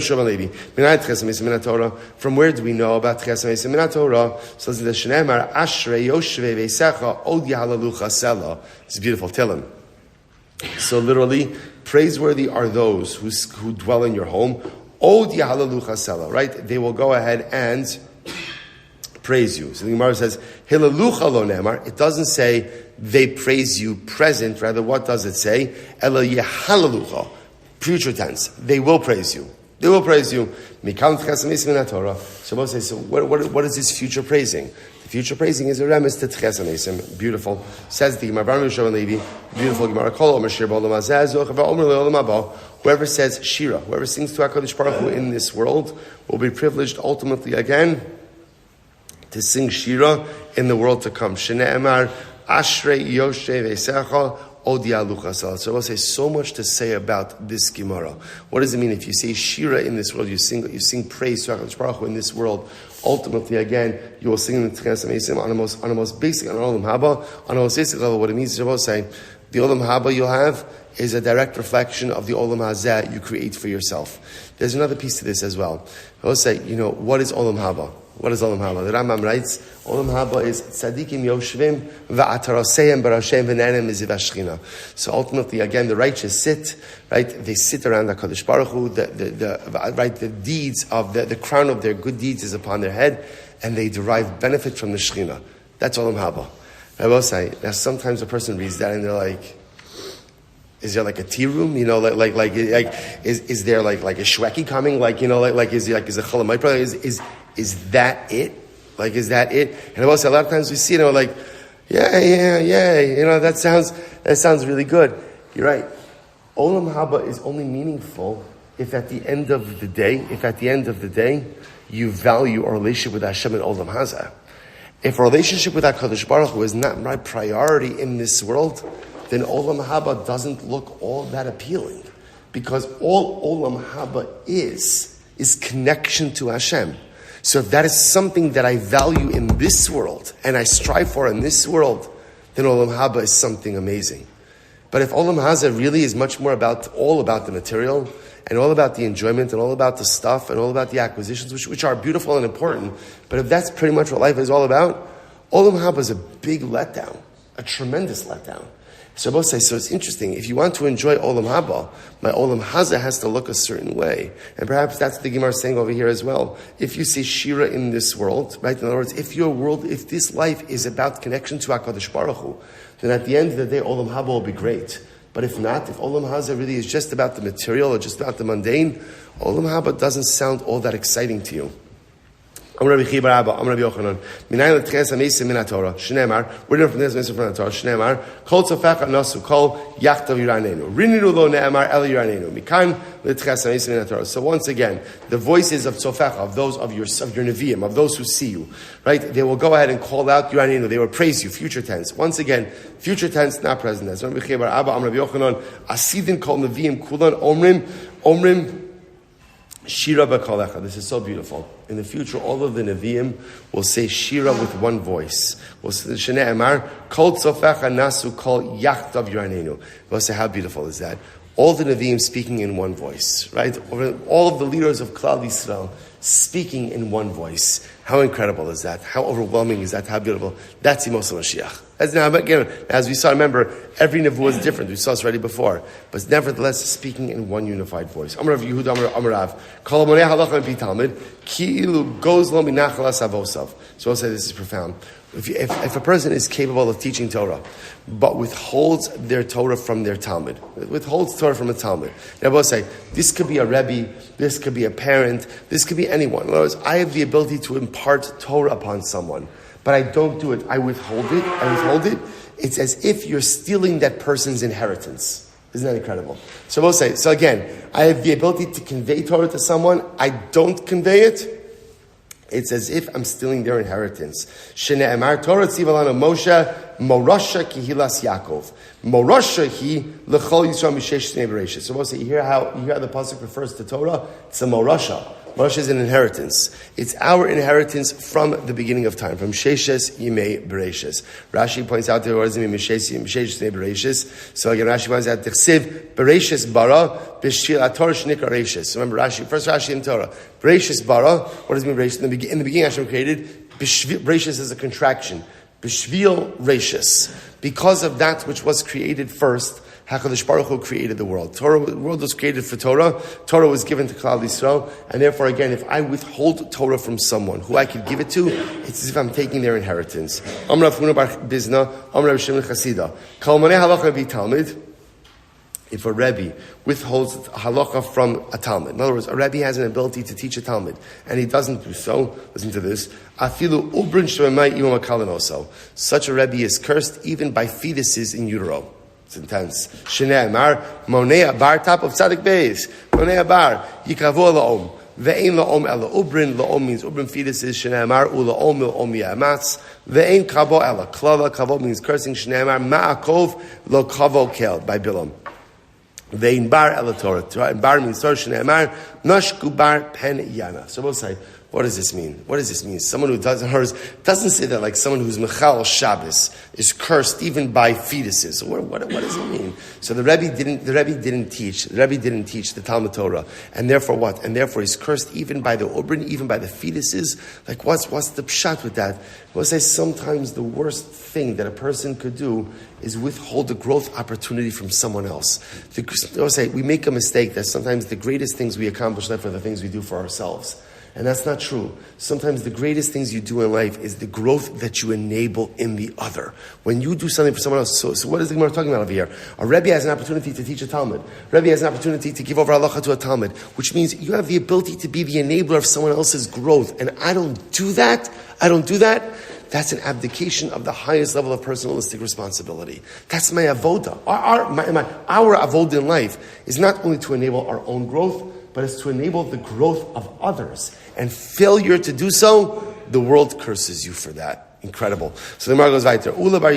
do we know about Tchias Hamesim min HaTorah? So the Shneimar, Ashrei Yoshvei Veisecha Od Yahalalucha Sela. It's beautiful. Tilum. So literally, praiseworthy are those who dwell in your home. Od Yahalalucha Sela, right? They will go ahead and praise you. So the Gemara says, Hilalucha lo nemar. It doesn't say they praise you present. Rather, what does it say? Ela Yahalalucha. Future tense. They will praise you. They will praise you. Mikal Tchias Hamesim min HaTorah. So we'll say, so what is this future praising? Future praising is a remes to Tchias Hamesim. Beautiful. Says the Gemara, beautiful Gemara. Whoever says Shira, whoever sings to HaKadosh Baruch Hu in this world, will be privileged ultimately again to sing Shira in the world to come. Shne'emar Ashrei Yoshe Veisecha Od Yalucha Sela. So we'll say so much to say about this Gemara. What does it mean if you say Shira in this world? You sing praise to HaKadosh Baruch Hu in this world. Ultimately, again, you will sing the Tchias Hamesim on the most basic, on Olam Haba, on the most basic level. What it means is, to say, the Olam Haba you'll have is a direct reflection of the Olam Hazeh you create for yourself. There's another piece to this as well. I'll say, what is Olam Haba? What is Olam Haba? The Rambam writes, Olam Haba is Tzadikim Yoshvim Va'ataraseim Barashem V'nenem Miziv Hashchina. So ultimately, again, the righteous sit, right? They sit around the HaKadosh Baruch Hu. The deeds of the crown of their good deeds is upon their head, and they derive benefit from the Shechina. That's Olam Haba. I will say, now sometimes a person reads that and they're like, is there like a tea room? Is there like a shweki coming? Is a chalamayit? Is that it? Is that it? And I will say, a lot of times we see it and we're like, yeah. That sounds really good. You're right. Olam Haba is only meaningful if at the end of the day, you value our relationship with Hashem and Olam Hazeh. If our relationship with HaKadosh Baruch Hu is not my priority in this world, then Olam Haba doesn't look all that appealing. Because all Olam Haba is connection to Hashem. So if that is something that I value in this world, and I strive for in this world, then Olam Haba is something amazing. But if Olam Hazeh really is much more all about the material, and all about the enjoyment, and all about the stuff, and all about the acquisitions, which are beautiful and important, but if that's pretty much what life is all about, Olam Haba is a big letdown, a tremendous letdown. So both say, so it's interesting, if you want to enjoy Olam Haba, my Olam Hazeh has to look a certain way. And perhaps that's the Gemara saying over here as well. If you say Shira in this world, right? In other words, if this life is about connection to HaKadosh Baruch Hu, then at the end of the day, Olam Haba will be great. But if not, if Olam Hazeh really is just about the material or just about the mundane, Olam Haba doesn't sound all that exciting to you. We're learning from this from the Torah. Shneimar, Kol Tzofecha Nasu Kol Yachtav Yiranenu. Rininu Lo Ne'emar El Yiranenu. Mikan L'Tches HaMeisim Min HaTorah. So once again, the voices of Tzofecha, of those of your Nevi'im, of those who see you, right? They will go ahead and call out Yiranenu. They will praise you, future tense. Once again, future tense, not present tense. Asidin Kol Nevi'im Kulan Omrim Shira b'kolecha. This is so beautiful. In the future, all of the Nevi'im will say Shira with one voice. We'll say Shnei Emar, Kol Tzofecha Nasu Kol Yachtav Yiranenu. We'll say, how beautiful is that? All the Nevi'im speaking in one voice, right? All of the leaders of Klal Yisrael speaking in one voice. How incredible is that? How overwhelming is that? How beautiful. That's Yemos HaMashiach. As we saw, remember, every nevuah is different. We saw this already before. But nevertheless, speaking in one unified voice. Amar Rav Yehuda, Amar Rav. Kol hamoneh halacha and TALMUD, ki ilu goes lo minachalas avosav. So I'll say this is profound. If a person is capable of teaching Torah, but withholds their Torah from their Talmud, withholds Torah from a Talmud, now I will say, this could be a Rebbe, this could be a parent, this could be anyone. In other words, I have the ability to impart Torah upon someone, but I don't do it. I withhold it. It's as if you're stealing that person's inheritance. Isn't that incredible? So we'll say, so again, I have the ability to convey Torah to someone, I don't convey it. It's as if I'm stealing their inheritance. Shne'emar Torah tzivalanu Moshe morasha kihilas Yaakov. Morasha hi lechol Yisrael mishesh shnei bereishis. So we'll say, you hear how the pasuk refers to Torah? It's a morasha. Morasha is an inheritance. It's our inheritance from the beginning of time, from Sheshes Yimei Bereishis. Rashi points out there, what does it mean, Mishesh Yimei Bereishis? So again, Rashi points out, Tichsiv Bereishis bara b'shvil ator shnikra Reishis. Remember first Rashi in Torah. Bereishis bara, what does it mean Bereishis? In the beginning Hashem created, Bereishis is a contraction. B'shvil Reishis. Because of that which was created first, HaKadosh Baruch Hu created the world. The world was created for Torah. Torah was given to Klal Yisrael. And therefore, again, if I withhold Torah from someone who I could give it to, it's as if I'm taking their inheritance. Amar Rav Huna bar Bizna, Amar Rabbi Shmuel Chasida. Kol maneh halacha v'Talmud. If a Rebbe withholds halacha from a Talmud. In other words, a Rebbe has an ability to teach a Talmud, and he doesn't do so. Listen to this. Afilu ubrin shemai imam akalanoso. Such a Rebbe is cursed even by fetuses in utero. It's intense. Shnei Amar, Monei Bar, top of Tzadik Beis. Monei Bar, Yikavu La'om. Ve'ein La'om Ela Ubrin. La'om means Ubrin fetuses. Shnei Amar, Ula'om La'om Yamatz. Ve'ein Kavo Ela. Klava, Kavo means cursing. Shnei Amar, Ma'akov Lo Kavo Kel, by Bilam. Ve'ein Bar Ela Torah. Bar means Torah. Shnei Amar, Noshku Bar Pen Yana. So we'll say, what does this mean? What does this mean? Someone who doesn't say that like someone who's Mechal Shabbos is cursed even by fetuses. So what does it mean? So the Rebbe didn't teach the Talmud Torah, and therefore what? And therefore he's cursed even by the Ubrin, even by the fetuses. Like what's the pshat with that? We'll say sometimes the worst thing that a person could do is withhold the growth opportunity from someone else. We'll say we make a mistake that sometimes the greatest things we accomplish life are the things we do for ourselves. And that's not true. Sometimes the greatest things you do in life is the growth that you enable in the other. When you do something for someone else, so what is the Gemara talking about over here? A Rebbe has an opportunity to teach a Talmud. A Rebbe has an opportunity to give over halacha to a Talmud, which means you have the ability to be the enabler of someone else's growth. And I don't do that. That's an abdication of the highest level of personalistic responsibility. That's my avoda. Our avoda in life is not only to enable our own growth, but it's to enable the growth of others. And failure to do so, the world curses you for that. Incredible. So the Gemara goes weiter. Ula bar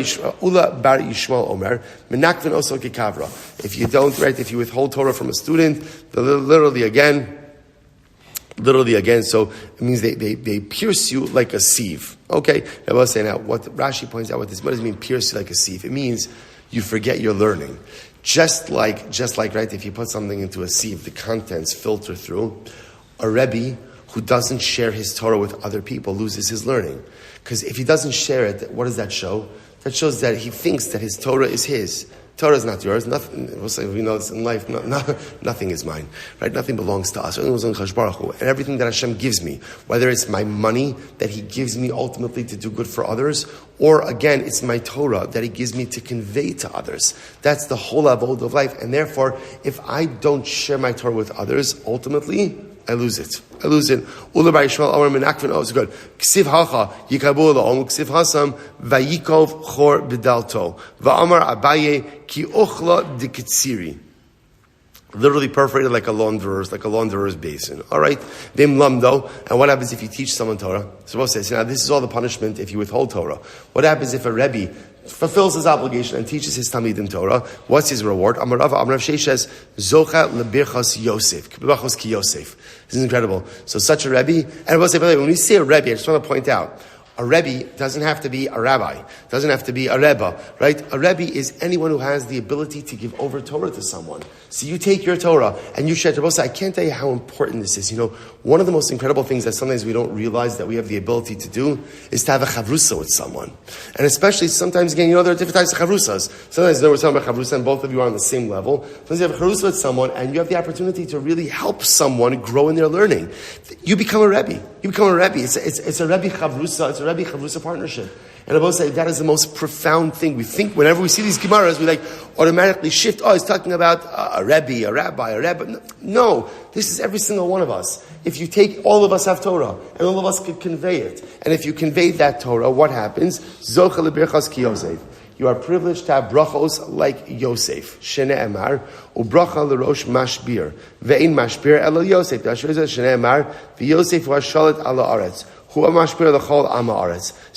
Yishmael Omer, menakven oso kekavra. If you don't, right, if you withhold Torah from a student, literally again, so it means they pierce you like a sieve. Okay, I will say now, what Rashi points out, what does it mean pierce you like a sieve? It means you forget your learning. Just like, right, if you put something into a sieve, the contents filter through. A Rebbe who doesn't share his Torah with other people loses his learning. Because if he doesn't share it, what does that show? That shows that he thinks that his Torah is his. Torah is not yours. Nothing. We'll say we know this in life. Nothing is mine, right? Nothing belongs to us. Everything belongs to Baruch Hu. And everything that Hashem gives me, whether it's my money that He gives me ultimately to do good for others, or again, it's my Torah that He gives me to convey to others. That's the whole avodah of life. And therefore, if I don't share my Torah with others, ultimately, I lose it. Rabbi Shmuel Silber menakvin. Oh, it's good. Ksiv hacha yikabu la'om ksiv hasam vayikov chor b'dalto va'amar Abaye ki ochla dikitsiri. Literally perforated like a launderer's basin. All right. Vim lamdo. And what happens if you teach someone Torah? So says, now this is all the punishment if you withhold Torah. What happens if a Rebbe fulfills his obligation and teaches his Talmidim Torah? What's his reward? Amar Rav Shei says, Zocha lebirchas Yosef. K'birchas ki Yosef. This is incredible. So such a Rebbe, and by the way, when we say a Rebbe, I just want to point out, a Rebbe doesn't have to be a rabbi, doesn't have to be a Rebbe, right? A Rebbe is anyone who has the ability to give over Torah to someone. So you take your Torah and you share Torah. I can't tell you how important this is. One of the most incredible things that sometimes we don't realize that we have the ability to do is to have a chavrusa with someone. And especially sometimes, again, there are different types of chavrusas. Sometimes we're talking about chavrusa and both of you are on the same level. Sometimes you have a chavrusa with someone and you have the opportunity to really help someone grow in their learning. You become a Rebbe. It's a Rebbe chavrusa. It's a Rebbe chavrusa partnership. And I will say that is the most profound thing. We think whenever we see these Gemaras, we automatically shift. Oh, he's talking about a Rebbe, a rabbi, a Rebbe. No, this is every single one of us. If you take, all of us have Torah, and all of us could convey it. And if you convey that Torah, what happens? Zocha lebirchas ki Yosef. You are privileged to have brachos like Yosef. Shene emar, ubracha l'rosh mashbir. Ve'in mashbir elo Yosef. Shene emar, v'Yosef wa shalit ala aretz. So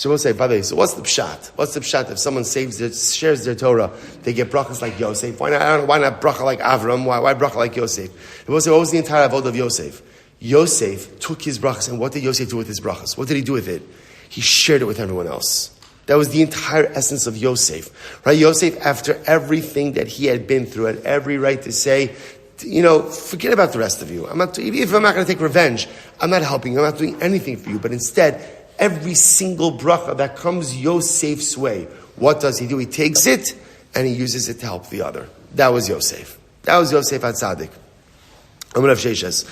we'll say, by the way, so what's the pshat? What's the pshat? If someone shares their Torah, they get brachas like Yosef. Why not bracha like Avram? Why bracha like Yosef? And we'll say, what was the entire avodah of Yosef? Yosef took his brachas, and what did Yosef do with his brachas? What did he do with it? He shared it with everyone else. That was the entire essence of Yosef. Right? Yosef, after everything that he had been through, had every right to say, forget about the rest of you. If I'm not going to take revenge, I'm not helping you. I'm not doing anything for you. But instead, every single bracha that comes Yosef's way, what does he do? He takes it and he uses it to help the other. That was Yosef. That was Yosef HaTzadik. Amar Sheishes.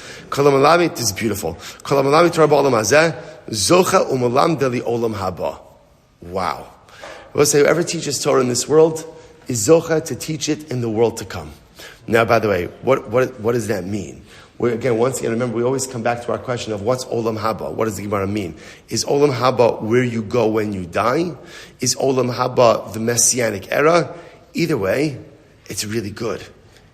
This is beautiful. Zocha umalam deli olam haba. Wow. I will say, whoever teaches Torah in this world is zocha to teach it in the world to come. Now, by the way, what does that mean? Once again, remember, we always come back to our question of what's Olam Haba? What does the Gemara mean? Is Olam Haba where you go when you die? Is Olam Haba the Messianic era? Either way, it's really good.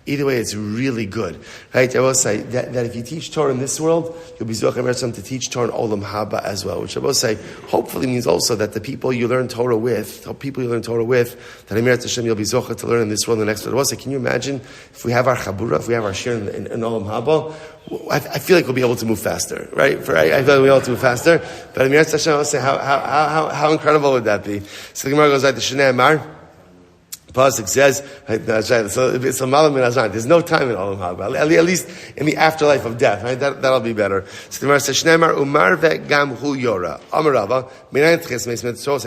Either way, it's really good. Right? I will say that if you teach Torah in this world, you'll be Zocheh Merzam to teach Torah in Olam Haba as well. Which I will say, hopefully means also that the people you learn Torah with, that Emir Hashem you'll be Zocheh to learn in this world and the next world. I will say, can you imagine if we have our Chabura, if we have our Shir in Olam Haba, I feel like we'll be able to move faster, right? I feel like we'll be able to move faster. But Emir Hashem, I will say, how incredible would that be? So the Gemara goes like the Shnei Amar. Pasuk says, there's no time in Olam Haba, at least in the afterlife of death, right? That'll be better. So the Gemara says, Umar ve'gam hu yora. Amarava,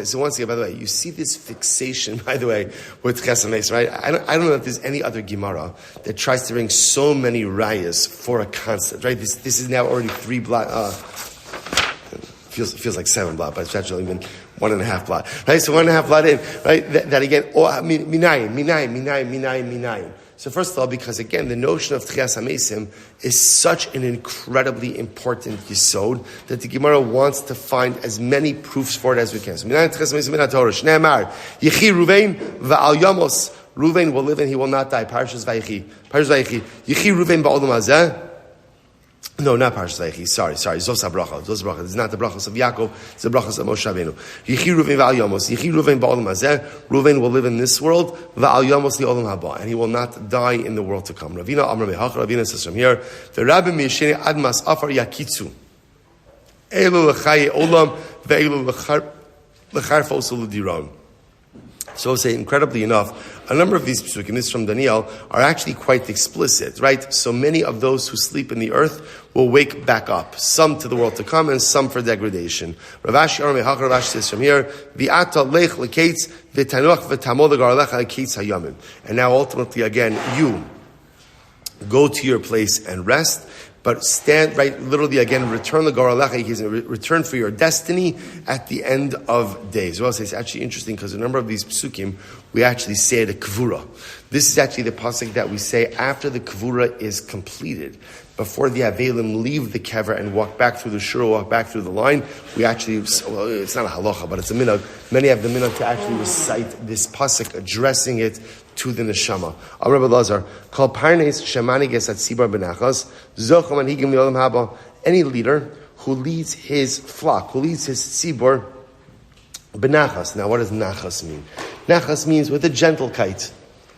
so once again, by the way, you see this fixation, by the way, with Chesames, right? I don't know if there's any other Gemara that tries to bring so many rayas for a constant, right? This is now already 3 blot, feels like 7 blot, but it's actually been 1.5 blot, right? So 1.5 blot in, right? That again, minayim. So first of all, because again, the notion of Tchias HaMesim is such an incredibly important yesod that the Gemara wants to find as many proofs for it as we can. So minayim Tchias HaMesim min HaTorah, Shnei Amar, Yechi Ruvain va'al Yamos, Ruvain will live and he will not die. Parshas Vayechi. Yechi Ruvain ba'olam hazeh. No, not Parshas Vayechi. Sorry. Zos HaBracha. This is not the brachos of Yaakov. It's the brachos of Moshe Rabbeinu. Yechi Ruvain va'al Yamos. Yechi Ruvain ba'olam hazeh. Ruvain will live in this world. Va'al Yamos li'olam haba. And he will not die in the world to come. Ravina Amar Mehach. Ravina says from here, the Rabbi Mishene Admas Afar Yakitzu. Elu l'chaye olam ve'elu l'charfos u'l'diron. So I'll say, incredibly enough, a number of these psukim, this from Daniel, are actually quite explicit, right? So many of those who sleep in the earth will wake back up, some to the world to come and some for degradation. Rav Ashi says from here, V'ata lech leketz v'tanuach v'tamol l'garalecha leketz hayamim. And now ultimately again, you go to your place and rest, but stand, right, literally again, return the garalecha, return for your destiny at the end of days. Well, it's actually interesting because a number of these psukim, we actually say the kvura. This is actually the pasuk that we say after the kvura is completed. Before the Avelim leave the kever and walk back through the shur, walk back through the line, we actually, well, it's not a halacha, but it's a minhag. Many have the minhag to actually recite this pasuk, addressing it to the neshama. Al Rabbi Lazar, Kol Parnes Shemani Gesat Sibar Benachas, Zocham Anhigim Yolam Haba. Any leader who leads his flock, who leads his tzibor benachas. Now, what does nachas mean? Nachas means with a gentle kite.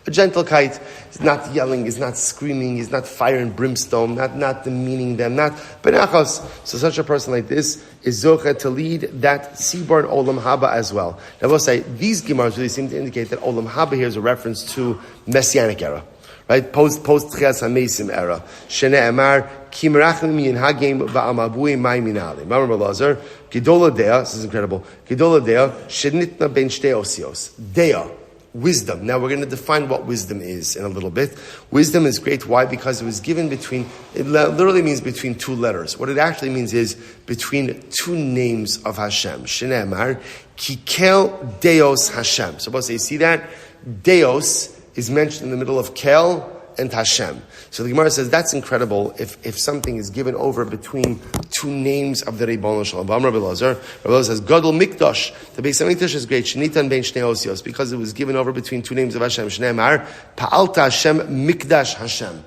A gentle kite is not yelling, is not screaming, is not fire and brimstone, not demeaning them, not benachas. So such a person like this is zocha to lead that tzibor and olam haba as well. Now, we'll say these gemaras really seem to indicate that olam haba here is a reference to Messianic era. Right, post Tchias HaMesim era. Shene Amar Ki Merachim Yinhagim Va'amabui Mai Minali. Remember Lazar, Gedola Dea. This is incredible. Gedola Dea Shenitna Ben Shtei Osios. Dea, wisdom. Now we're going to define what wisdom is in a little bit. Wisdom is great. Why? Because it was given between. It literally means between two letters. What it actually means is between two names of Hashem. Shene Amar Ki Kel Deos Hashem. So, you see that Deos is mentioned in the middle of Kel and Hashem. So the Gemara says that's incredible if something is given over between two names of the Ribono Shel Olam. Rabbi Lazar says, Gadol Mikdash. The Beis HaMikdash is great. Shenitan ben Shnei Osios, because it was given over between two names of Hashem. Shnei Amar, Pa'alta Hashem Mikdash Hashem.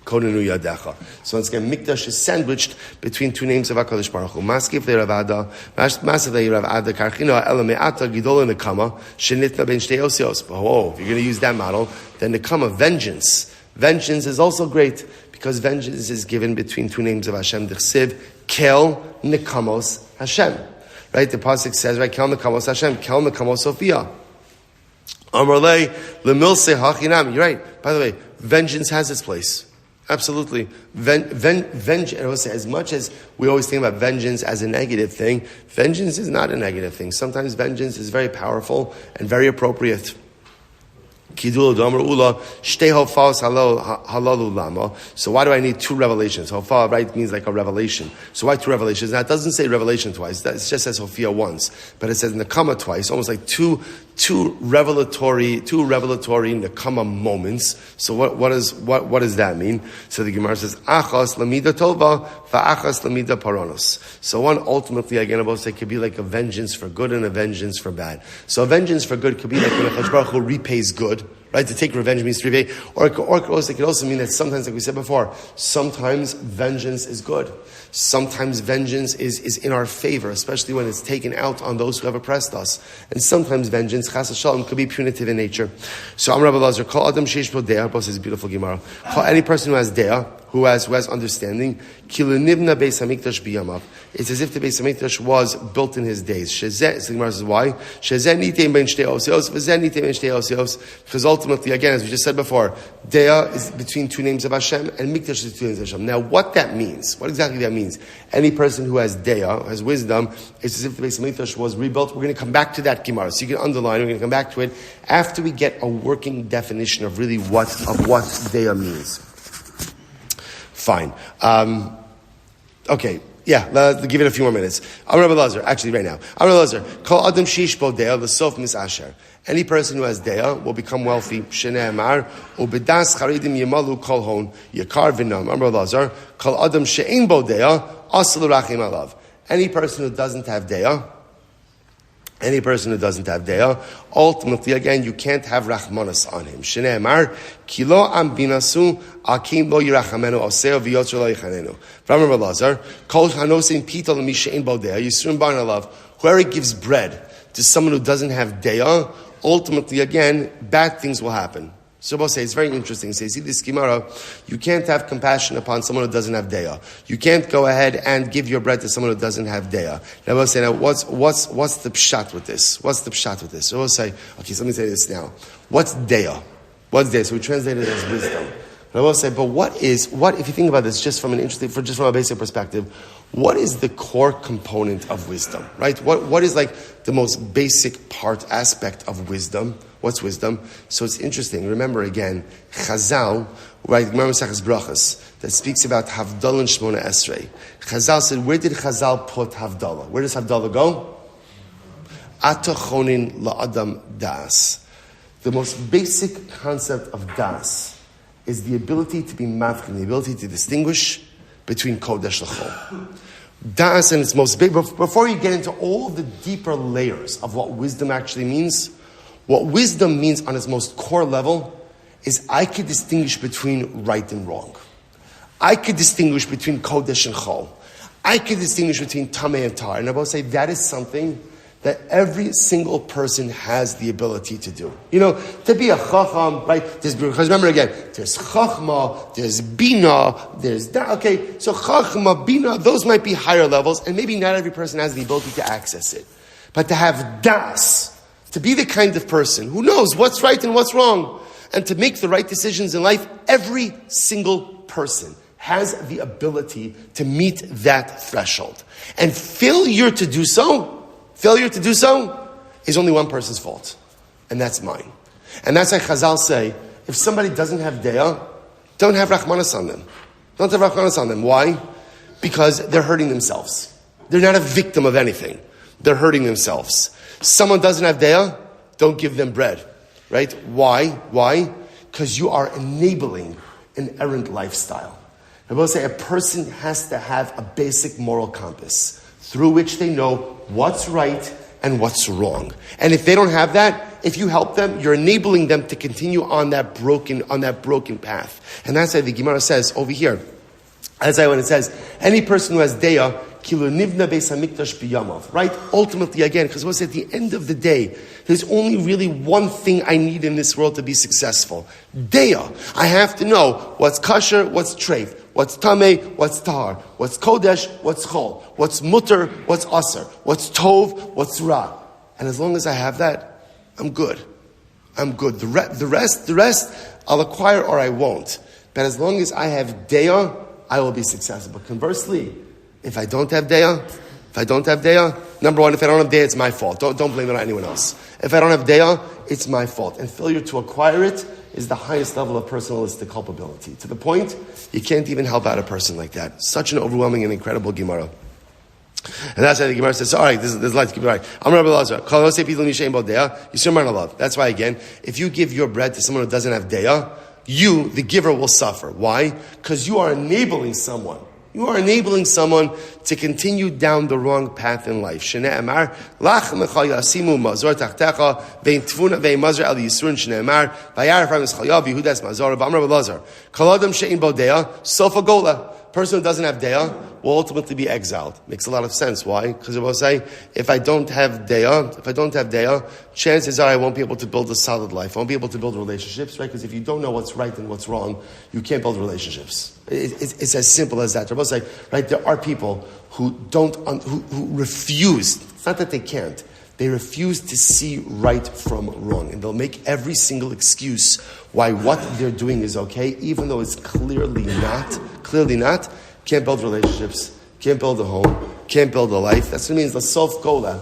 Konenu Yadecha. So once again, Mikdash is sandwiched between two names of HaKadosh Baruch Hu. Maskif le Rav Ada, Masav le Rav Ada, Karchino Ela Me'ata Gidola Nekama, Shenitna ben Shtei Osios. Oh, if you're going to use that model, then Nekama, vengeance. Vengeance is also great, because vengeance is given between two names of Hashem. D'chsiv, Kel Nekamos Hashem. Right? The pasuk says, right, Kel Nekamos Hashem, Kel Nekamos Sophia. Amrlei Lemilse Hachinam. You're right. By the way, vengeance has its place. Absolutely. Vengeance, as much as we always think about vengeance as a negative thing, vengeance is not a negative thing. Sometimes vengeance is very powerful and very appropriate. So why do I need two revelations? Hofa, right, means like a revelation. So why two revelations? Now it doesn't say revelation twice. It just says Sophia once. But it says Nekama twice, almost like two revelatory Nekama moments. So what does that mean? So the Gemara says, Achas lamida tova, va'achas lamida paronos. So one ultimately, again, about say, could be like a vengeance for good and a vengeance for bad. So a vengeance for good could be like when HaKadosh Baruch Hu repays good. Right, to take revenge means to repay. Or it could also mean that sometimes, like we said before, sometimes vengeance is good. Sometimes vengeance is in our favor, especially when it's taken out on those who have oppressed us. And sometimes vengeance, chas v'shalom, could be punitive in nature. So Am Rabbi Lazar, call Adam sheish bo dea, both is beautiful Gemara. Call any person who has dea, who has understanding. Kilunivna beis hamikdash biyamav. It's as if the beis hamikdash was built in his days. Shezeh, so the Gemara says why? Shezeh nitem ben shtei osios, v'zeh nitem ben shtei osios. Because ultimately, again, as we just said before, dea is between two names of Hashem, and mikdash is two names of Hashem. Now, what that means, what exactly that means? Any person who has dea, has wisdom, it's as if the beis hamikdash was rebuilt. We're going to come back to that Gemara, so you can underline. We're going to come back to it after we get a working definition of really what dea means. Fine. Okay. Yeah, let's give it a few more minutes. Rabbi Lazar, actually right now. Rabbi Lazar, call Adam sheish bo dea l'sof misasher. Any person who has dea will become wealthy. Shenei amar ubedas charidim yemalu kol hon yakar v'nam. Rabbi Lazar, call Adam she'ein bo dea asal rachim alav. Any person who doesn't have dea, ultimately, again, you can't have rachmanas on him. Shnei amar, kilo am binasu, akim lo yirachamenu, oseo v'yotzer lo yichanenu. Rabbi Lazar, kol hanosin pita l'mishein bo dea, yisrum bar alav. Whoever gives bread to someone who doesn't have dea, ultimately, again, bad things will happen. So Rabbi say it's very interesting. Say, see this Gemara, you can't have compassion upon someone who doesn't have daya. You can't go ahead and give your bread to someone who doesn't have daya. Rabbi say, now what's the pshat with this? What's the pshat with this? So Rabbi say, okay, so let me say this now. What's daya? What's daya? So we translate it as wisdom. Rabbi say, but what if you think about this just from a basic perspective, what is the core component of wisdom, right? What is like the most basic aspect of wisdom? What's wisdom? So it's interesting. Remember again, Chazal, right? Remember Sachas Brachas that speaks about Havdalah and Shmona Esrei. Chazal said, where did Chazal put Havdalah? Where does Havdalah go? Atachonin la'adam das. The most basic concept of das is the ability to be mavkin, the ability to distinguish between kodesh l'chol. Das and its most big. Before you get into all the deeper layers of what wisdom actually means, what wisdom means on its most core level is I could distinguish between right and wrong. I could distinguish between kodesh and chol. I could distinguish between tameh and tar. And I will say that is something that every single person has the ability to do. You know, to be a chacham, right? Because remember again, there's chachma, there's bina, there's that. Okay, so chachma, bina, those might be higher levels, and maybe not every person has the ability to access it. But to have das, to be the kind of person who knows what's right and what's wrong, and to make the right decisions in life, every single person has the ability to meet that threshold. And failure to do so is only one person's fault, and that's mine. And that's why Chazal say, if somebody doesn't have daya, don't have rachmanas on them. Don't have rachmanas on them. Why? Because they're hurting themselves. They're not a victim of anything. They're hurting themselves. Someone doesn't have daya, don't give them bread. Right? Why? Because you are enabling an errant lifestyle. I will say a person has to have a basic moral compass through which they know what's right and what's wrong. And if they don't have that, if you help them, you're enabling them to continue on that broken path. And that's why the Gemara says over here, that's why when it says, any person who has daya, kilu nivna beis hamikdash biyamav, right? Ultimately, again, because what's at the end of the day, there's only really one thing I need in this world to be successful. Daya. I have to know what's kasher, what's treif, what's tameh, what's tahar, what's kodesh, what's chol, what's mutter, what's aser, what's tov, what's ra. And as long as I have that, I'm good. The rest, I'll acquire or I won't. But as long as I have daya, I will be successful. But conversely, if I don't have daya, number one, if I don't have daya, it's my fault. Don't blame it on anyone else. If I don't have daya, it's my fault. And failure to acquire it is the highest level of personalistic culpability. To the point, you can't even help out a person like that. Such an overwhelming and incredible Gemara. And that's why the Gemara says, all right, there's a lot to keep it right. I'm Rabbi Lazar. That's why, again, if you give your bread to someone who doesn't have daya, you, the giver, will suffer. Why? Because you are enabling someone. You are enabling someone to continue down the wrong path in life. Shne'emar, lach mecha yasimu mazor tachtecha, vein tvuna vein mazor al yisurin shne'emar, vayar from Yischayav, Yehudas mazor, v'amar b'lazar. Kaladam she'in bodea, sofa gola. Person who doesn't have daya will ultimately be exiled. Makes a lot of sense. Why? Because I will say, if I don't have daya, chances are I won't be able to build a solid life. I won't be able to build relationships, right? Because if you don't know what's right and what's wrong, you can't build relationships. It's as simple as that. I will say, right? There are people who who refuse. It's not that they can't. They refuse to see right from wrong. And they'll make every single excuse why what they're doing is okay, even though it's clearly not. Can't build relationships, can't build a home, can't build a life. That's what it means, the sof gola.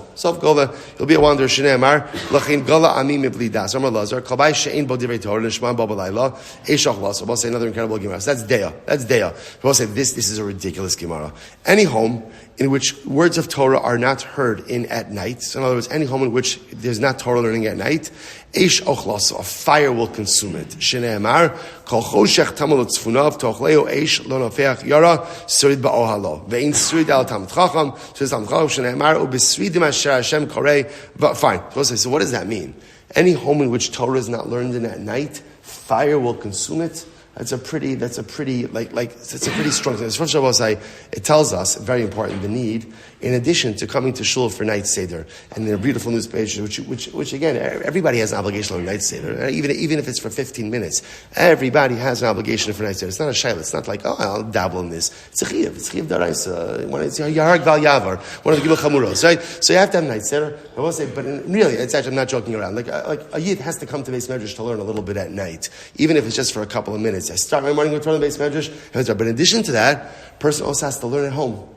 You'll be a wanderer. Shnei amar, lachin gola ami mibli das. Amar Lazar, kalbai she'ein bo divrei Torah, nishman bo b'layla, eshach laso. We'll say another incredible Gemara. So that's daya. We'll say this is a ridiculous Gemara. Any home in which words of Torah are not heard in at night, so in other words, any home in which there's not Torah learning at night, Eish ochlaso, a fire will consume it. Shnei amar, kol choshech tamal tzfunav, tochleo eish lo nofeach yara, surid ba'ohalo. Ve'in surid al tamid chacham, surid tamid chacham, shnei amar, ubesridim asher Hashem korei. Fine. So what does that mean? Any home in which Torah is not learned in at night, fire will consume it. That's a pretty strong thing. First of all, it tells us, very important, the need in addition to coming to shul for night seder and their beautiful newspapers, which again, everybody has an obligation on night seder, even if it's for 15 minutes. Everybody has an obligation for night seder. It's not a shayla. It's not like, oh, I'll dabble in this. It's a chiyuv. It's chiyuv daraisa. It's yarag val yavar. One of the gilul chamuros, right? So you have to have night seder. I will say, but really, it's actually, I'm not joking around. Like a yid has to come to Beis Medrash to learn a little bit at night, even if it's just for a couple of minutes. I start my morning with Torah Beis Medrash, but in addition to that, person also has to learn at home.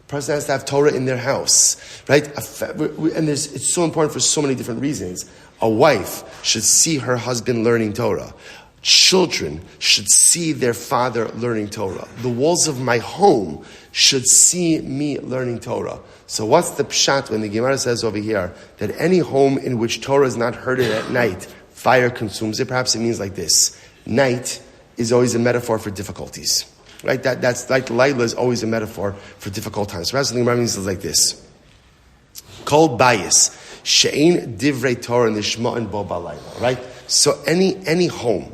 Person has to have Torah in their house, right? And it's so important for so many different reasons. A wife should see her husband learning Torah. Children should see their father learning Torah. The walls of my home should see me learning Torah. So what's the pshat when the Gemara says over here that any home in which Torah is not heard at night, fire consumes it? Perhaps it means like this. Night is always a metaphor for difficulties. Right? That's like Laila is always a metaphor for difficult times. Perhaps the Gemara means like this. Kol bayis she'ein divrei Torah nishma'in bo balayla. Right? So any home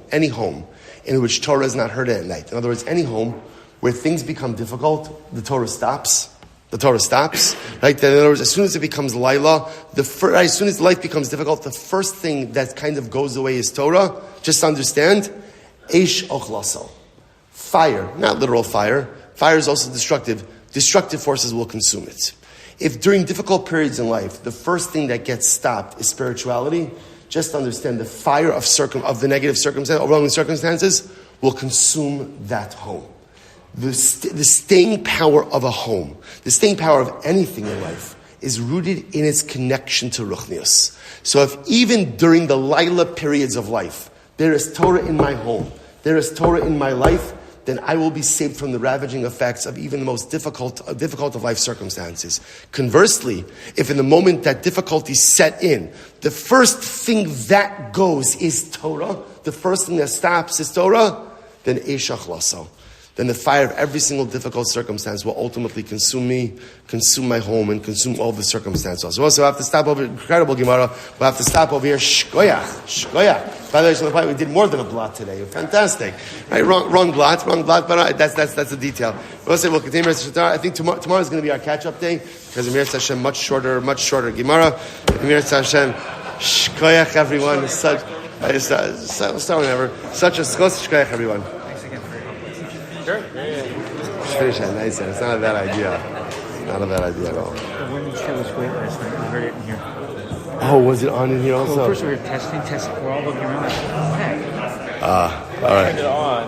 in which Torah is not heard at night. In other words, any home where things become difficult, the Torah stops. The Torah stops. Right? In other words, as soon as it becomes Laila, as soon as life becomes difficult, the first thing that kind of goes away is Torah. Just understand, eish ochlasal. Fire, not literal fire. Fire is also destructive. Destructive forces will consume it. If during difficult periods in life, the first thing that gets stopped is spirituality, just understand the fire of the negative overwhelming circumstances will consume that home. The staying power of a home, the staying power of anything in life, is rooted in its connection to Ruchnius. So if even during the Laila periods of life, there is Torah in my home, there is Torah in my life, then I will be saved from the ravaging effects of even the most difficult of life circumstances. Conversely, if in the moment that difficulty set in, the first thing that goes is Torah, the first thing that stops is Torah, then Eshach Lasso. Then the fire of every single difficult circumstance will ultimately consume me, consume my home, and consume all the circumstances. So we'll have to stop over, incredible Gemara, we'll have to stop over here, shkoyach. By the way, we did more than a blot today, fantastic. Right, wrong blot, but that's a detail. We'll continue, I think tomorrow is going to be our catch-up day, because Amir Hashem, much shorter Gemara. Amir Hashem, shkoyach everyone, we'll start whenever, such a shkoyach everyone. Sure. Just finish that nice. It's not a bad idea. Not a bad idea at all. The women's show was great last night. We heard it in here. Oh, was it on in here also? Well, first we were testing. We're all looking around like, what the heck? All right. Turned it on.